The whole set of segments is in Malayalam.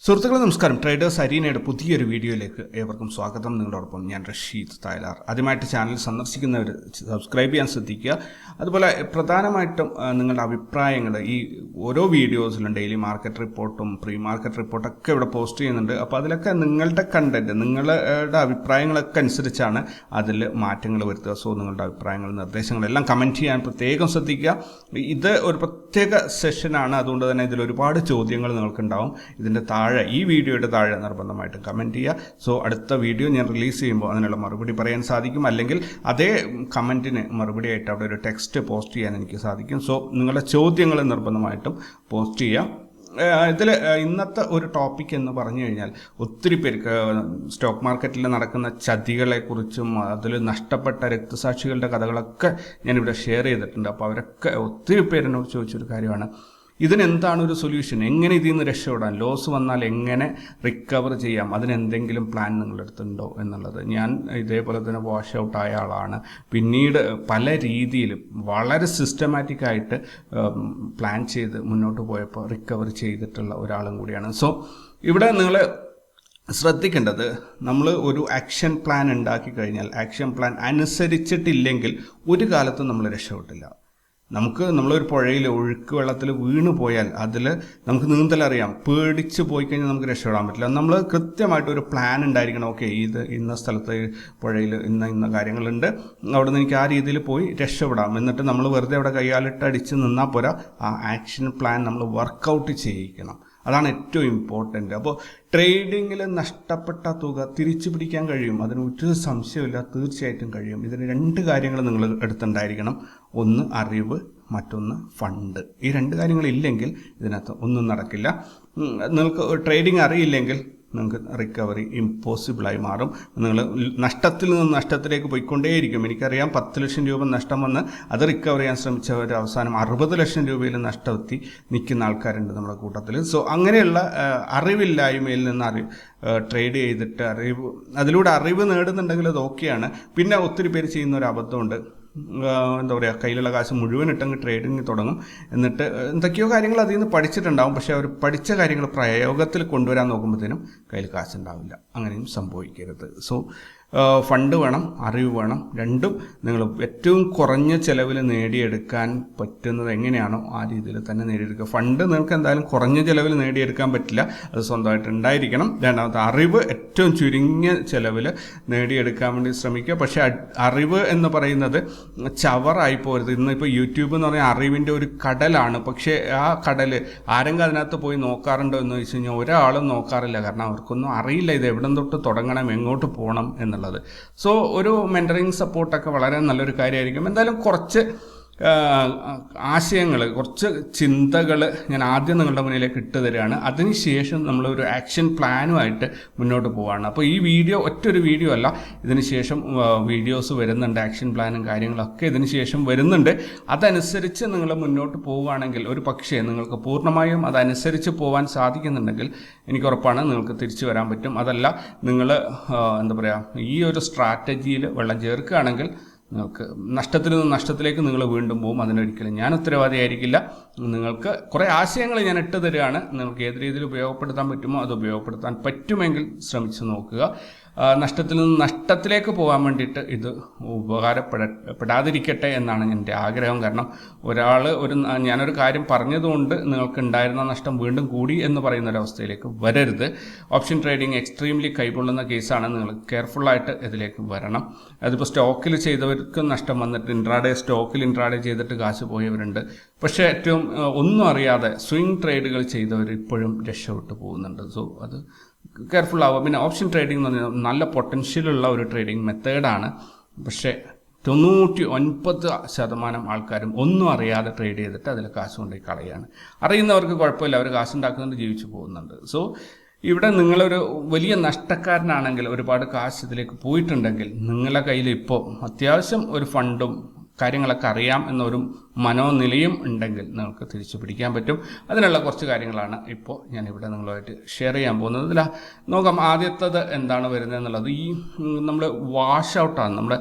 സുഹൃത്തുക്കളെ നമസ്കാരം. ട്രേഡേഴ്സ് അരീനയുടെ പുതിയൊരു വീഡിയോയിലേക്ക് ഏവർക്കും സ്വാഗതം. നിങ്ങളോടൊപ്പം ഞാൻ റഷീദ് തായലാർ. ആദ്യമായിട്ട് ചാനൽ സന്ദർശിക്കുന്നവർ സബ്സ്ക്രൈബ് ചെയ്യാൻ ശ്രദ്ധിക്കുക. അതുപോലെ പ്രധാനമായിട്ടും നിങ്ങളുടെ അഭിപ്രായങ്ങൾ ഈ ഓരോ വീഡിയോസിലും ഡെയിലി മാർക്കറ്റ് റിപ്പോർട്ടും പ്രീ മാർക്കറ്റ് റിപ്പോർട്ടൊക്കെ ഇവിടെ പോസ്റ്റ് ചെയ്യുന്നുണ്ട്. അപ്പോൾ അതിലൊക്കെ നിങ്ങളുടെ കണ്ടന്റ്, നിങ്ങളുടെ അഭിപ്രായങ്ങളൊക്കെ അനുസരിച്ചാണ് അതിൽ മാറ്റങ്ങൾ വരുത്തുക. സോ നിങ്ങളുടെ അഭിപ്രായങ്ങൾ, നിർദ്ദേശങ്ങളെല്ലാം കമൻറ്റ് ചെയ്യാൻ പ്രത്യേകം ശ്രദ്ധിക്കുക. ഇത് ഒരു പ്രത്യേക സെഷനാണ്, അതുകൊണ്ട് തന്നെ ഇതിൽ ഒരുപാട് ചോദ്യങ്ങൾ നിങ്ങൾക്കുണ്ടാവും. ഇതിൻ്റെ ഈ വീഡിയോയുടെ താഴെ നിർബന്ധമായിട്ടും കമൻറ്റ് ചെയ്യുക. സോ അടുത്ത വീഡിയോ ഞാൻ റിലീസ് ചെയ്യുമ്പോൾ അതിനുള്ള മറുപടി പറയാൻ സാധിക്കും, അല്ലെങ്കിൽ അതേ കമൻറ്റിന് മറുപടിയായിട്ട് അവിടെ ഒരു ടെക്സ്റ്റ് പോസ്റ്റ് ചെയ്യാൻ എനിക്ക് സാധിക്കും. സോ നിങ്ങളുടെ ചോദ്യങ്ങൾ നിർബന്ധമായിട്ടും പോസ്റ്റ് ചെയ്യാം. ഇതിൽ ഇന്നത്തെ ഒരു ടോപ്പിക് എന്ന് പറഞ്ഞു കഴിഞ്ഞാൽ, ഒത്തിരി പേർക്ക് സ്റ്റോക്ക് മാർക്കറ്റിൽ നടക്കുന്ന ചതികളെക്കുറിച്ചും അതിൽ നഷ്ടപ്പെട്ട രക്തസാക്ഷികളുടെ കഥകളൊക്കെ ഞാനിവിടെ ഷെയർ ചെയ്തിട്ടുണ്ട്. അപ്പോൾ അവരൊക്കെ ഒത്തിരി പേരെന്നോട് ചോദിച്ചൊരു കാര്യമാണ്, ഇതിനെന്താണ് ഒരു സൊല്യൂഷൻ, എങ്ങനെ ഇതിൽ നിന്ന് രക്ഷപ്പെടാൻ, ലോസ് വന്നാൽ എങ്ങനെ റിക്കവർ ചെയ്യാം, അതിനെന്തെങ്കിലും പ്ലാൻ നിങ്ങളുടെ അടുത്തുണ്ടോ എന്നുള്ളത്. ഞാൻ ഇതേപോലെ തന്നെ വാഷ് ഔട്ട് ആയ ആളാണ്. പിന്നീട് പല രീതിയിലും വളരെ സിസ്റ്റമാറ്റിക് ആയിട്ട് പ്ലാൻ ചെയ്ത് മുന്നോട്ട് പോയപ്പോൾ റിക്കവർ ചെയ്തിട്ടുള്ള ഒരാളും കൂടിയാണ്. സോ ഇവിടെ നിങ്ങൾ ശ്രദ്ധിക്കേണ്ടത്, നമ്മൾ ഒരു ആക്ഷൻ പ്ലാൻ ഉണ്ടാക്കി കഴിഞ്ഞാൽ ആക്ഷൻ പ്ലാൻ അനുസരിച്ചിട്ടില്ലെങ്കിൽ ഒരു കാലത്തും നമ്മൾ രക്ഷപ്പെട്ടില്ല. നമ്മളൊരു പുഴയിൽ ഒഴുക്ക് വെള്ളത്തിൽ വീണ് പോയാൽ അതിൽ നമുക്ക് നീന്തലറിയാം, പേടിച്ച് പോയി കഴിഞ്ഞാൽ നമുക്ക് രക്ഷപ്പെടാൻ പറ്റില്ല. നമ്മൾ കൃത്യമായിട്ട് ഒരു പ്ലാൻ ഉണ്ടായിരിക്കണം. ഓക്കെ, ഇന്ന സ്ഥലത്ത് പുഴയിൽ ഇന്ന കാര്യങ്ങളുണ്ട്, അവിടെ നിന്ന് എനിക്ക് ആ രീതിയിൽ പോയി രക്ഷപ്പെടാം. എന്നിട്ട് നമ്മൾ വെറുതെ അവിടെ കയ്യാലിട്ട് അടിച്ച് നിന്നാൽ പോരാ, ആ ആക്ഷൻ പ്ലാൻ നമ്മൾ വർക്കൗട്ട് ചെയ്യിക്കണം. അതാണ് ഏറ്റവും ഇമ്പോർട്ടൻ്റ്. അപ്പോൾ ട്രേഡിങ്ങിൽ നഷ്ടപ്പെട്ട തുക തിരിച്ചു പിടിക്കാൻ കഴിയും, അതിന് ഒരു സംശയമില്ല, തീർച്ചയായിട്ടും കഴിയും. ഇതിന് രണ്ട് കാര്യങ്ങൾ നിങ്ങൾ എടുത്തുണ്ടായിരിക്കണം. ഒന്ന് അറിവ്, മറ്റൊന്ന് ഫണ്ട്. ഈ രണ്ട് കാര്യങ്ങളില്ലെങ്കിൽ ഇതിനകത്ത് ഒന്നും നടക്കില്ല. നിങ്ങൾക്ക് ട്രേഡിങ് അറിയില്ലെങ്കിൽ നിങ്ങൾക്ക് റിക്കവറി ഇമ്പോസിബിളായി മാറും. നിങ്ങൾ നഷ്ടത്തിൽ നിന്ന് നഷ്ടത്തിലേക്ക് പോയിക്കൊണ്ടേയിരിക്കും. എനിക്കറിയാം, 10 ലക്ഷം രൂപ നഷ്ടം വന്ന് അത് റിക്കവർ ചെയ്യാൻ ശ്രമിച്ചവർ അവസാനം 60 ലക്ഷം രൂപയിൽ നഷ്ടമെത്തി നിൽക്കുന്ന ആൾക്കാരുണ്ട് നമ്മുടെ കൂട്ടത്തിൽ. സോ അങ്ങനെയുള്ള അറിവില്ലായ്മയിൽ നിന്ന് ട്രേഡ് ചെയ്തിട്ട് അതിലൂടെ അറിവ് നേടുന്നുണ്ടെങ്കിൽ അത് ഓക്കെയാണ്. പിന്നെ ഒത്തിരി പേര് ചെയ്യുന്ന ഒരു അബദ്ധമുണ്ട്, എന്താ പറയുക, കയ്യിലുള്ള കാശ് മുഴുവൻ ഇട്ടങ്ങ് ട്രേഡിങ് തുടങ്ങും. എന്നിട്ട് എന്തൊക്കെയോ കാര്യങ്ങൾ അതിൽ നിന്ന് പഠിച്ചിട്ടുണ്ടാവും, പക്ഷെ അവർ പഠിച്ച കാര്യങ്ങൾ പ്രയോഗത്തിൽ കൊണ്ടുവരാൻ നോക്കുമ്പോഴത്തേനും കയ്യിൽ കാശുണ്ടാവില്ല. അങ്ങനെയും സംഭവിക്കരുത്. സോ ഫണ്ട് വേണം, അറിവ് വേണം. രണ്ടും നിങ്ങൾ ഏറ്റവും കുറഞ്ഞ ചിലവിൽ നേടിയെടുക്കാൻ പറ്റുന്നത് എങ്ങനെയാണോ ആ രീതിയിൽ തന്നെ നേടിയെടുക്കുക. ഫണ്ട് നിങ്ങൾക്ക് എന്തായാലും കുറഞ്ഞ ചിലവിൽ നേടിയെടുക്കാൻ പറ്റില്ല, അത് സ്വന്തമായിട്ട് ഉണ്ടായിരിക്കണം. രണ്ടാമത്തെ, അറിവ് ഏറ്റവും ചുരുങ്ങിയ ചിലവിൽ നേടിയെടുക്കാൻ വേണ്ടി ശ്രമിക്കുക. പക്ഷേ അറിവ് എന്ന് പറയുന്നത് ചവറായി പോരുത്. ഇന്നിപ്പോൾ യൂട്യൂബ് എന്ന് പറഞ്ഞാൽ അറിവിൻ്റെ ഒരു കടലാണ്. പക്ഷേ ആ കടൽ ആരെങ്കിലും അതിനകത്ത് പോയി നോക്കാറുണ്ടോ എന്ന് ചോദിച്ചു കഴിഞ്ഞാൽ ഒരാളും നോക്കാറില്ല. കാരണം അവർക്കൊന്നും അറിയില്ല ഇത് എവിടെ തൊട്ട് തുടങ്ങണം, എങ്ങോട്ട് പോകണം എന്നുള്ളത്. സോ ഒരു മെന്ററിങ് സപ്പോർട്ടൊക്കെ വളരെ നല്ലൊരു കാര്യമായിരിക്കും. എന്തായാലും കുറച്ച് ആശയങ്ങൾ, കുറച്ച് ചിന്തകൾ ഞാൻ ആദ്യം നിങ്ങളുടെ മുന്നിലേക്ക് ഇട്ട് തരികയാണ്. അതിനുശേഷം നമ്മളൊരു ആക്ഷൻ പ്ലാനുമായിട്ട് മുന്നോട്ട് പോവുകയാണ്. അപ്പോൾ ഈ വീഡിയോ ഒറ്റൊരു വീഡിയോ അല്ല, ഇതിന് ശേഷം വീഡിയോസ് വരുന്നുണ്ട്, ആക്ഷൻ പ്ലാനും കാര്യങ്ങളൊക്കെ ഇതിന് ശേഷം വരുന്നുണ്ട്. അതനുസരിച്ച് നിങ്ങൾ മുന്നോട്ട് പോവുകയാണെങ്കിൽ, ഒരു പക്ഷേ നിങ്ങൾക്ക് പൂർണ്ണമായും അതനുസരിച്ച് പോകാൻ സാധിക്കുന്നുണ്ടെങ്കിൽ എനിക്ക് ഉറപ്പാണ് നിങ്ങൾക്ക് തിരിച്ചു വരാൻ പറ്റും. അതല്ല, നിങ്ങൾ എന്താ പറയുക, ഈ ഒരു സ്ട്രാറ്റജിയിൽ വെള്ളം ചേർക്കുകയാണെങ്കിൽ നിങ്ങൾക്ക് നഷ്ടത്തിൽ നിന്ന് നഷ്ടത്തിലേക്ക് നിങ്ങൾ വീണ്ടും പോകും. അതിനൊരിക്കലും ഞാൻ ഉത്തരവാദിയായിരിക്കില്ല. നിങ്ങൾക്ക് കുറേ ആശയങ്ങൾ ഞാൻ ഇട്ട് തരികയാണ്. നിങ്ങൾക്ക് ഏത് രീതിയിൽ ഉപയോഗപ്പെടുത്താൻ പറ്റുമോ അത് ഉപയോഗപ്പെടുത്താൻ പറ്റുമെങ്കിൽ ശ്രമിച്ചു നോക്കുക. നഷ്ടത്തിൽ നിന്ന് നഷ്ടത്തിലേക്ക് പോകാൻ വേണ്ടിയിട്ട് ഇത് ഉപകാരപ്പെടാതിരിക്കട്ടെ എന്നാണ് എൻ്റെ ആഗ്രഹം. കാരണം ഞാനൊരു കാര്യം പറഞ്ഞതുകൊണ്ട് നിങ്ങൾക്ക് ഉണ്ടായിരുന്ന നഷ്ടം വീണ്ടും കൂടി എന്ന് പറയുന്ന ഒരവസ്ഥയിലേക്ക് വരരുത്. ഓപ്ഷൻ ട്രേഡിംഗ് എക്സ്ട്രീംലി കൈകൊള്ളുന്ന കേസാണ്. നിങ്ങൾ കെയർഫുള്ളായിട്ട് ഇതിലേക്ക് വരണം. അതിപ്പോൾ സ്റ്റോക്കിൽ ചെയ്തവർക്കും നഷ്ടം വന്നിട്ട് സ്റ്റോക്കിൽ ഇൻട്രാഡേ ചെയ്തിട്ട് കാശ് പോയവരുണ്ട്. പക്ഷേ ഏറ്റവും ഒന്നും അറിയാതെ സ്വിംഗ് ട്രേഡുകൾ ചെയ്തവർ ഇപ്പോഴും രക്ഷപ്പെട്ടു പോകുന്നുണ്ട്. സോ അത് കെയർഫുൾ ആവുക. പിന്നെ ഓപ്ഷൻ ട്രേഡിംഗ് എന്ന് പറഞ്ഞാൽ നല്ല പൊട്ടൻഷ്യലുള്ള ഒരു ട്രേഡിംഗ് മെത്തേഡാണ്. പക്ഷേ 99% ആൾക്കാരും ഒന്നും അറിയാതെ ട്രേഡ് ചെയ്തിട്ട് അതിൽ കാശ് കൊണ്ടുപോയി കളയാണ്. അറിയുന്നവർക്ക് കുഴപ്പമില്ല, അവർ കാശുണ്ടാക്കുന്നുണ്ട്, ജീവിച്ചു പോകുന്നുണ്ട്. സോ ഇവിടെ നിങ്ങളൊരു വലിയ നഷ്ടക്കാരനാണെങ്കിൽ, ഒരുപാട് കാശ് ഇതിലേക്ക് പോയിട്ടുണ്ടെങ്കിൽ, നിങ്ങളുടെ കയ്യിൽ ഇപ്പോൾ അത്യാവശ്യം ഒരു ഫണ്ടും കാര്യങ്ങളൊക്കെ അറിയാം എന്നൊരു മനോനിലയും ഉണ്ടെങ്കിൽ നിങ്ങൾക്ക് തിരിച്ചു പിടിക്കാൻ പറ്റും. അതിനുള്ള കുറച്ച് കാര്യങ്ങളാണ് ഇപ്പോൾ ഞാനിവിടെ നിങ്ങളുമായിട്ട് ഷെയർ ചെയ്യാൻ പോകുന്നത്. നോക്കാം, ആദ്യത്തേത് എന്താണ് വരുന്നത് എന്നുള്ളത്. നമ്മൾ വാഷ് ഔട്ടാണ്, നമ്മുടെ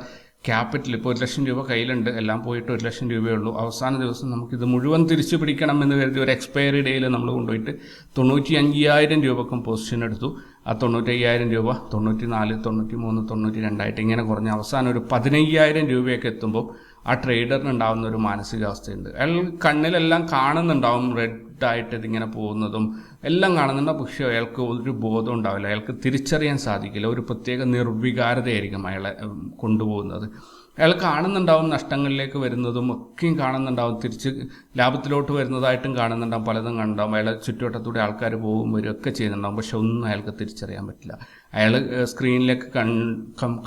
ക്യാപിറ്റൽ ഇപ്പോൾ 1 ലക്ഷം രൂപ കയ്യിലുണ്ട്, എല്ലാം പോയിട്ട് 1 ലക്ഷം രൂപയേ ഉള്ളൂ. അവസാന ദിവസം നമുക്കിത് മുഴുവൻ തിരിച്ചു പിടിക്കണം എന്ന് കരുതി ഒരു എക്സ്പയറി ഡേയിൽ നമ്മൾ കൊണ്ടുപോയിട്ട് 95,000 രൂപക്കും പൊസിഷൻ എടുത്തു. ആ 95,000 രൂപ 94, 93, 92 ഇങ്ങനെ കുറഞ്ഞ അവസാനം ഒരു 15,000 രൂപയൊക്കെ എത്തുമ്പോൾ ആ ട്രേഡറിന് ഉണ്ടാകുന്ന ഒരു മാനസികാവസ്ഥയുണ്ട്. അയാൾ കണ്ണിലെല്ലാം കാണുന്നുണ്ടാവും, റെഡായിട്ട് ഇതിങ്ങനെ പോകുന്നതും എല്ലാം കാണുന്നുണ്ടാവും. പക്ഷേ അയാൾക്ക് ഒരു ബോധം ഉണ്ടാവില്ല, അയാൾക്ക് തിരിച്ചറിയാൻ സാധിക്കില്ല. ഒരു പ്രത്യേക നിർവികാരതയായിരിക്കും അയാളെ കൊണ്ടുപോകുന്നത്. അയാൾ കാണുന്നുണ്ടാവും നഷ്ടങ്ങളിലേക്ക് വരുന്നതും ഒക്കെയും കാണുന്നുണ്ടാവും, തിരിച്ച് ലാഭത്തിലോട്ട് വരുന്നതായിട്ടും കാണുന്നുണ്ടാവും, പലതും കാണുന്നുണ്ടാവും. അയാളെ ചുറ്റുവട്ടത്തൂടെ ആൾക്കാർ പോകും വരികയൊക്കെ ചെയ്യുന്നുണ്ടാവും. പക്ഷെ ഒന്നും അയാൾക്ക് തിരിച്ചറിയാൻ പറ്റില്ല. അയാൾ സ്ക്രീനിലേക്ക്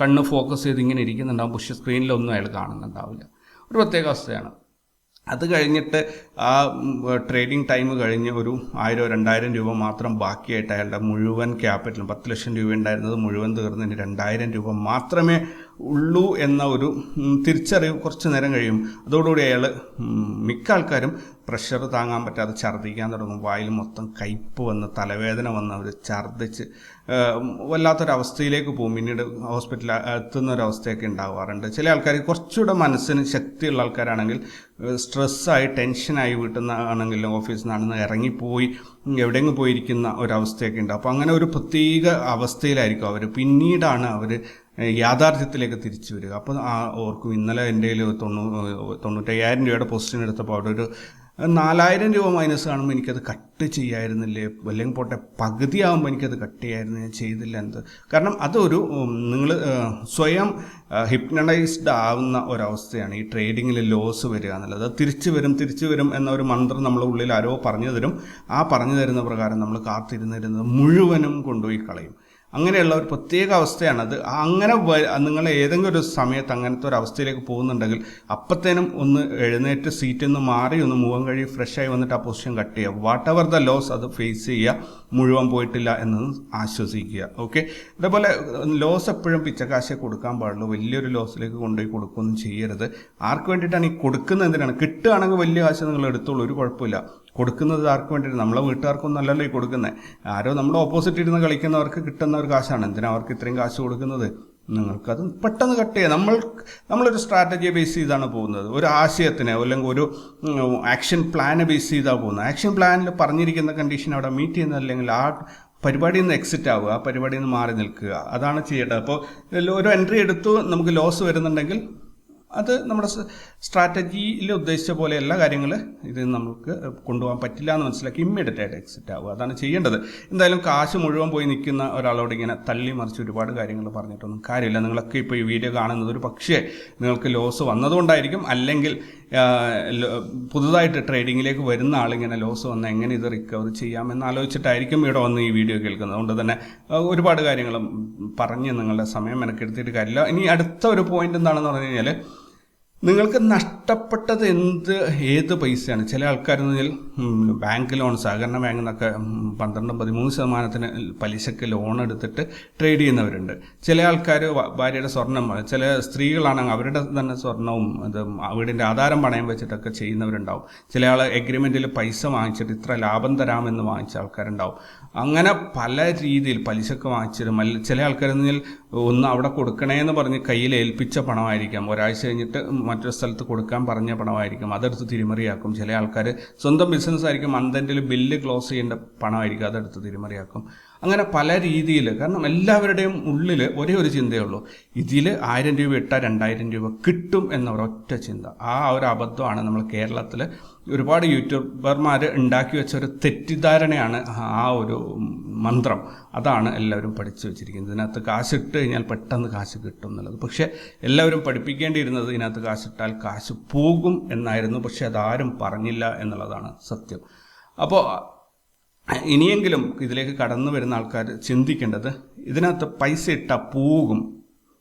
കണ്ണ് ഫോക്കസ് ചെയ്ത് ഇങ്ങനെ ഇരിക്കുന്നുണ്ടാവും, പക്ഷെ സ്ക്രീനിലൊന്നും അയാൾ കാണുന്നുണ്ടാവില്ല. ഒരു പ്രത്യേക അവസ്ഥയാണ്. അത് കഴിഞ്ഞിട്ട് ആ ട്രേഡിംഗ് ടൈം കഴിഞ്ഞ് ഒരു 1,000-2,000 രൂപ മാത്രം ബാക്കിയായിട്ട് അയാളുടെ മുഴുവൻ ക്യാപിറ്റലും 10 ലക്ഷം രൂപ ഉണ്ടായിരുന്നത് മുഴുവൻ തീർന്നതിന് 2,000 രൂപ മാത്രമേ ഉള്ളൂ എന്ന ഒരു തിരിച്ചറിവ് കുറച്ച് നേരം കഴിയും. അതോടുകൂടി അയാൾ മിക്ക ആൾക്കാരും പ്രഷർ താങ്ങാൻ പറ്റാതെ ഛർദ്ദിക്കാൻ തുടങ്ങും. വായിൽ മൊത്തം കയ്പ്പ് വന്ന് തലവേദന വന്ന് അവർ ഛർദ്ദിച്ച് വല്ലാത്തൊരവസ്ഥയിലേക്ക് പോകും. പിന്നീട് ഹോസ്പിറ്റലിൽ എത്തുന്ന ഒരവസ്ഥയൊക്കെ ഉണ്ടാവാറുണ്ട്. ചില ആൾക്കാർ കുറച്ചുകൂടെ മനസ്സിന് ശക്തിയുള്ള ആൾക്കാരാണെങ്കിൽ സ്ട്രെസ്സായി ടെൻഷനായി വീട്ടിൽ നിന്നാണെങ്കിലും ഓഫീസിൽ നിന്നാണെന്ന് ഇറങ്ങിപ്പോയി എവിടെയെങ്കിലും പോയിരിക്കുന്ന ഒരവസ്ഥയൊക്കെ ഉണ്ട്. അപ്പോൾ അങ്ങനെ ഒരു പ്രത്യേക അവസ്ഥയിലായിരിക്കും അവർ. പിന്നീടാണ് അവർ യാഥാർത്ഥ്യത്തിലേക്ക് തിരിച്ചു വരിക. അപ്പോൾ ഓർക്കും ഇന്നലെ എൻ്റെ കയ്യിൽ 95,000 രൂപയുടെ പൊസിഷൻ എടുത്തപ്പോൾ അവിടെ ഒരു 4,000 രൂപ മൈനസ് കാണുമ്പോൾ എനിക്കത് കട്ട് ചെയ്യായിരുന്നില്ലേ, അല്ലെങ്കിൽ പോട്ടെ പകുതിയാകുമ്പോൾ എനിക്കത് കട്ട് ചെയ്യായിരുന്നു, ഞാൻ ചെയ്തില്ല എന്ത്. കാരണം അതൊരു നിങ്ങൾ സ്വയം ഹിപ്നോട്ടൈസ്ഡ് ആവുന്ന ഒരവസ്ഥയാണ് ഈ ട്രേഡിങ്ങിൽ ലോസ് വരിക എന്നുള്ളത്. തിരിച്ചു വരും എന്ന ഒരു മന്ത്രം നമ്മുടെ ഉള്ളിൽ ആരോ പറഞ്ഞു തരും. ആ പറഞ്ഞു തരുന്ന പ്രകാരം നമ്മൾ കാത്തിരുന്നിരുന്നത് മുഴുവനും കൊണ്ടുപോയി കളയും. അങ്ങനെയുള്ള ഒരു പ്രത്യേക അവസ്ഥയാണത്. അങ്ങനെ നിങ്ങൾ ഏതെങ്കിലും ഒരു സമയത്ത് അങ്ങനത്തെ ഒരു അവസ്ഥയിലേക്ക് പോകുന്നുണ്ടെങ്കിൽ അപ്പത്തേനും ഒന്ന് എഴുന്നേറ്റ് സീറ്റിൽ നിന്ന് മാറി ഒന്ന് മുഖം കഴുകി ഫ്രഷായി വന്നിട്ട് ആ പൊസിഷൻ കട്ട് ചെയ്യുക. വാട്ട് എവർ ദ ലോസ് അത് ഫേസ് ചെയ്യുക, മുഴുവൻ പോയിട്ടില്ല എന്ന് ആശ്വസിക്കുക. ഓക്കെ, അതേപോലെ ലോസ് എപ്പോഴും പിച്ചക്കാശെ കൊടുക്കാൻ പാടുള്ളൂ. വലിയൊരു ലോസിലേക്ക് കൊണ്ടുപോയി കൊടുക്കുകയൊന്നും ചെയ്യരുത്. ആർക്ക് വേണ്ടിയിട്ടാണ് ഈ കൊടുക്കുന്നത്? എന്തിനാണ്? കിട്ടുകയാണെങ്കിൽ വലിയ കാശ് നിങ്ങൾ എടുത്തോളൂ, ഒരു കുഴപ്പമില്ല. കൊടുക്കുന്നത് ആർക്ക് വേണ്ടിയിട്ട്? നമ്മളെ വീട്ടുകാർക്കൊന്നും അല്ലല്ലോ ഈ കൊടുക്കുന്നത്. ആരോ നമ്മുടെ ഓപ്പോസിറ്റ് ഇരുന്ന് കളിക്കുന്നവർക്ക് കിട്ടുന്ന ഒരു കാശാണ്. എന്തിനാണ് അവർക്ക് ഇത്രയും കാശ് കൊടുക്കുന്നത്? നിങ്ങൾക്കത് പെട്ടെന്ന് കട്ട് ചെയ്യാം. നമ്മളൊരു സ്ട്രാറ്റജിയെ ബേസ് ചെയ്താണ് പോകുന്നത്, ഒരു ആശയത്തിനെ അല്ലെങ്കിൽ ഒരു ആക്ഷൻ പ്ലാനെ ബേസ് ചെയ്താണ് പോകുന്നത്. ആക്ഷൻ പ്ലാനിൽ പറഞ്ഞിരിക്കുന്ന കണ്ടീഷൻ അവിടെ മീറ്റ് ചെയ്യുന്നതല്ലെങ്കിൽ ആ പരിപാടിയിൽ നിന്ന് എക്സിറ്റ് ആവുക, ആ പരിപാടിയിൽ നിന്ന് മാറി നിൽക്കുക, അതാണ് ചെയ്യേണ്ടത്. അപ്പോൾ ഒരു എൻട്രി എടുത്തു നമുക്ക് ലോസ് വരുന്നുണ്ടെങ്കിൽ അത് നമ്മുടെ സ്ട്രാറ്റജിയിൽ ഉദ്ദേശിച്ച പോലെയല്ല കാര്യങ്ങൾ. ഇത് നമുക്ക് കൊണ്ടുപോകാൻ പറ്റില്ല എന്ന് മനസ്സിലാക്കി ഇമ്മീഡിയറ്റ് ആയിട്ട് എക്സിറ്റ് ആവുക, അതാണ് ചെയ്യേണ്ടത്. എന്തായാലും കാശ് മുഴുവൻ പോയി നിൽക്കുന്ന ഒരാളോട് ഇങ്ങനെ തള്ളി മറിച്ച് ഒരുപാട് കാര്യങ്ങൾ പറഞ്ഞിട്ടൊന്നും കാര്യമില്ല. നിങ്ങളൊക്കെ ഇപ്പോൾ ഈ വീഡിയോ കാണുന്നത് ഒരു പക്ഷേ നിങ്ങൾക്ക് ലോസ് വന്നതുകൊണ്ടായിരിക്കും, അല്ലെങ്കിൽ പുതുതായിട്ട് ട്രേഡിങ്ങിലേക്ക് വരുന്ന ആളിങ്ങനെ ലോസ് വന്നാൽ എങ്ങനെ ഇത് റിക്കവർ ചെയ്യാമെന്ന് ആലോചിച്ചിട്ടായിരിക്കും ഇവിടെ വന്ന് ഈ വീഡിയോ കേൾക്കുന്നത്. അതുകൊണ്ട് തന്നെ ഒരുപാട് കാര്യങ്ങളും പറഞ്ഞ് നിങ്ങളുടെ സമയം മെനക്കെടുത്തിട്ട് കാര്യമില്ല. ഇനി അടുത്ത ഒരു പോയിന്റ് എന്താണെന്ന് പറഞ്ഞു കഴിഞ്ഞാൽ, നിങ്ങൾക്ക് നഷ്ടപ്പെട്ടത് ഏത് പൈസയാണ്? ചില ആൾക്കാരെന്ന് പറഞ്ഞാൽ ബാങ്ക് ലോൺ, സഹകരണ ബാങ്കിൽ നിന്നൊക്കെ 12-13% പലിശക്ക് ലോൺ എടുത്തിട്ട് ട്രേഡ് ചെയ്യുന്നവരുണ്ട്. ചില ആൾക്കാർ ഭാര്യയുടെ സ്വർണം, ചില സ്ത്രീകളാണെങ്കിൽ അവരുടെ തന്നെ സ്വർണവും വീടിൻ്റെ ആധാരം പണയം വെച്ചിട്ടൊക്കെ ചെയ്യുന്നവരുണ്ടാവും. ചില ആൾ എഗ്രിമെൻറ്റിൽ പൈസ വാങ്ങിച്ചിട്ട് ഇത്ര ലാഭം തരാമെന്ന് വാങ്ങിച്ച ആൾക്കാരുണ്ടാവും. അങ്ങനെ പല രീതിയിൽ പലിശക്ക് വാങ്ങിച്ചിരും. ചില ആൾക്കാരെന്ന് പറഞ്ഞാൽ ഒന്ന് അവിടെ കൊടുക്കണേന്ന് പറഞ്ഞ് കയ്യിൽ ഏൽപ്പിച്ച പണമായിരിക്കാം, ഒരാഴ്ച കഴിഞ്ഞിട്ട് മറ്റൊരു സ്ഥലത്ത് കൊടുക്കാൻ പറഞ്ഞ പണമായിരിക്കും, അതെടുത്ത് തിരിമറിയാക്കും. ചില ആൾക്കാർ സ്വന്തം ബിസിനസ് ആയിരിക്കും, മന്തെൻഡിൽ ബില്ല് ക്ലോസ് ചെയ്യേണ്ട പണമായിരിക്കും, അതെടുത്ത് തിരിമറിയാക്കും. അങ്ങനെ പല രീതിയിൽ. കാരണം എല്ലാവരുടെയും ഉള്ളിൽ ഒരേ ഒരു ചിന്തയേ ഉള്ളൂ, ഇതിൽ 1,000 രൂപ ഇട്ടാൽ 2,000 രൂപ കിട്ടും എന്ന ഒരൊറ്റ ചിന്ത. ആ ഒരു അബദ്ധമാണ് നമ്മൾ കേരളത്തിൽ ഒരുപാട് യൂട്യൂബർമാർ ഉണ്ടാക്കി വെച്ച ഒരു തെറ്റിദ്ധാരണയാണ് ആ ഒരു മന്ത്രം. അതാണ് എല്ലാവരും പഠിച്ചു വെച്ചിരിക്കുന്നത്. ഇതിനകത്ത് കാശിട്ട് കഴിഞ്ഞാൽ പെട്ടെന്ന് കാശ് കിട്ടും എന്നുള്ളത്. പക്ഷേ എല്ലാവരും പഠിപ്പിക്കേണ്ടിയിരുന്നത് ഇതിനകത്ത് കാശിട്ടാൽ കാശ് പോകും എന്നായിരുന്നു. പക്ഷെ അതാരും പറഞ്ഞില്ല എന്നുള്ളതാണ് സത്യം. അപ്പോൾ ഇനിയെങ്കിലും ഇതിലേക്ക് കടന്നു വരുന്ന ആൾക്കാർ ചിന്തിക്കേണ്ടത്, ഇതിനകത്ത് പൈസ ഇട്ടാൽ പോകും,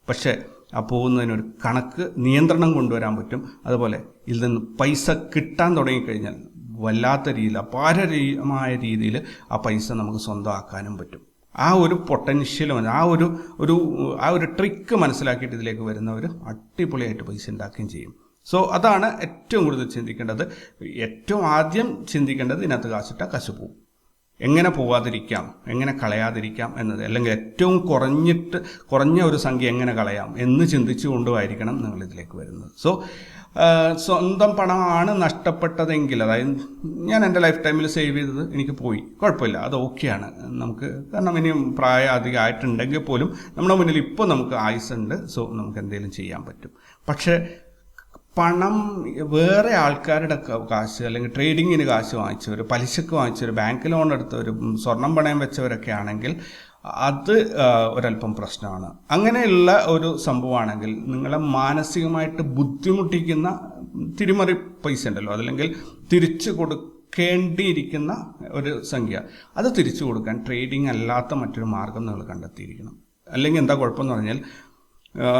പക്ഷേ ആ പോകുന്നതിനൊരു കണക്ക് നിയന്ത്രണം കൊണ്ടുവരാൻ പറ്റും. അതുപോലെ ഇതിൽ നിന്ന് പൈസ കിട്ടാൻ തുടങ്ങിക്കഴിഞ്ഞാൽ വല്ലാത്ത രീതിയിൽ, അപാരമായ രീതിയിൽ ആ പൈസ നമുക്ക് സ്വന്തമാക്കാനും പറ്റും. ആ ഒരു പൊട്ടൻഷ്യൽ, ആ ഒരു ട്രിക്ക് മനസ്സിലാക്കിയിട്ട് ഇതിലേക്ക് വരുന്നവർ അടിപൊളിയായിട്ട് പൈസ ഉണ്ടാക്കുകയും ചെയ്യും. സോ അതാണ് ഏറ്റവും കൂടുതൽ ചിന്തിക്കേണ്ടത്. ഏറ്റവും ആദ്യം ചിന്തിക്കേണ്ടത് ഇതിനകത്ത് കാശിട്ടാൽ കാശ് പോകും. എങ്ങനെ പോവാതിരിക്കാം, എങ്ങനെ കളയാതിരിക്കാം എന്നത്, അല്ലെങ്കിൽ ഏറ്റവും കുറഞ്ഞ ഒരു സംഖ്യ എങ്ങനെ കളയാം എന്ന് ചിന്തിച്ചുകൊണ്ടുമായിരിക്കണം നിങ്ങൾ ഇതിലേക്ക് വരുന്നത്. സോ സ്വന്തം പണമാണ് നഷ്ടപ്പെട്ടതെങ്കിൽ, അതായത് ഞാൻ എൻ്റെ ലൈഫ് ടൈമിൽ സേവ് ചെയ്തത് എനിക്ക് പോയി, കുഴപ്പമില്ല, അത് ഓക്കെയാണ് നമുക്ക്. കാരണം ഇനിയും പ്രായം അധികം ആയിട്ടുണ്ടെങ്കിൽ പോലും നമ്മുടെ മുന്നിൽ ഇപ്പോൾ നമുക്ക് ആയുസ്സുണ്ട്. സോ നമുക്ക് എന്തെങ്കിലും ചെയ്യാൻ പറ്റും. പക്ഷേ പണം വേറെ ആൾക്കാരുടെ കാശ്, അല്ലെങ്കിൽ ട്രേഡിങ്ങിന് കാശ് വാങ്ങിച്ചവർ, പലിശക്ക് വാങ്ങിച്ചവർ, ബാങ്ക് ലോൺ എടുത്തവർ, സ്വർണം പണയം വെച്ചവരൊക്കെ ആണെങ്കിൽ അത് ഒരല്പം പ്രശ്നമാണ്. അങ്ങനെയുള്ള ഒരു സംഭവമാണെങ്കിൽ നിങ്ങളെ മാനസികമായിട്ട് ബുദ്ധിമുട്ടിക്കുന്ന തിരിമറി പൈസ ഉണ്ടല്ലോ, അതല്ലെങ്കിൽ തിരിച്ചു കൊടുക്കേണ്ടിയിരിക്കുന്ന ഒരു സംഖ്യ, അത് തിരിച്ചു കൊടുക്കാൻ ട്രേഡിംഗ് അല്ലാത്ത മറ്റൊരു മാർഗം നിങ്ങൾ കണ്ടെത്തിയിരിക്കണം. അല്ലെങ്കിൽ എന്താ കുഴപ്പമെന്ന് പറഞ്ഞാൽ,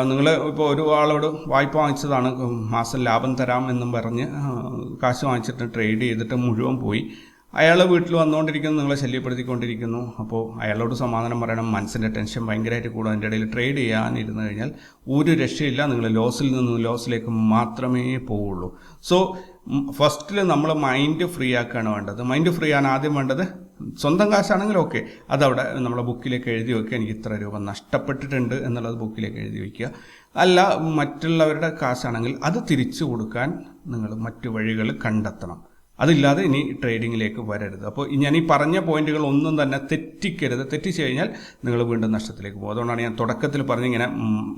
നിങ്ങൾ ഇപ്പോൾ ഒരു ആളോട് വായ്പ വാങ്ങിച്ചതാണ്, മാസം ലാഭം തരാം എന്നും പറഞ്ഞ് കാശ് വാങ്ങിച്ചിട്ട് ട്രേഡ് ചെയ്തിട്ട് മുഴുവൻ പോയി. അയാൾ വീട്ടിൽ വന്നുകൊണ്ടിരിക്കുന്നു, നിങ്ങളെ ശല്യപ്പെടുത്തിക്കൊണ്ടിരിക്കുന്നു. അപ്പോൾ അയാളോട് സമാധാനം പറയണം, മനസ്സിൻ്റെ ടെൻഷൻ ഭയങ്കരമായിട്ട് കൂടും. അതിൻ്റെ ഇടയിൽ ട്രേഡ് ചെയ്യാനിരുന്നു കഴിഞ്ഞാൽ ഒരു രക്ഷയില്ല, നിങ്ങൾ ലോസിൽ നിന്ന് ലോസിലേക്ക് മാത്രമേ പോവുള്ളൂ. സോ ഫസ്റ്റിൽ നമ്മൾ മൈൻഡ് ഫ്രീ ആക്കുകയാണ് വേണ്ടത്. മൈൻഡ് ഫ്രീ ആണ് ആദ്യം വേണ്ടത്. സ്വന്തം കാശാണെങ്കിൽ ഓക്കെ, അതവിടെ നമ്മളെ ബുക്കിലേക്ക് എഴുതി വയ്ക്കുക. എനിക്ക് ഇത്ര രൂപ നഷ്ടപ്പെട്ടിട്ടുണ്ട് എന്നുള്ളത് ബുക്കിലേക്ക് എഴുതി വയ്ക്കുക. അല്ല, മറ്റുള്ളവരുടെ കാശാണെങ്കിൽ അത് തിരിച്ചു കൊടുക്കാൻ നിങ്ങൾ മറ്റു വഴികൾ കണ്ടെത്തണം. അതില്ലാതെ ഇനി ട്രേഡിങ്ങിലേക്ക് വരരുത്. അപ്പോൾ ഞാൻ ഈ പറഞ്ഞ പോയിന്റുകൾ ഒന്നും തന്നെ തെറ്റിക്കരുത്. തെറ്റിച്ചു കഴിഞ്ഞാൽ നിങ്ങൾ വീണ്ടും നഷ്ടത്തിലേക്ക് പോകും. അതുകൊണ്ടാണ് ഞാൻ തുടക്കത്തിൽ പറഞ്ഞിങ്ങനെ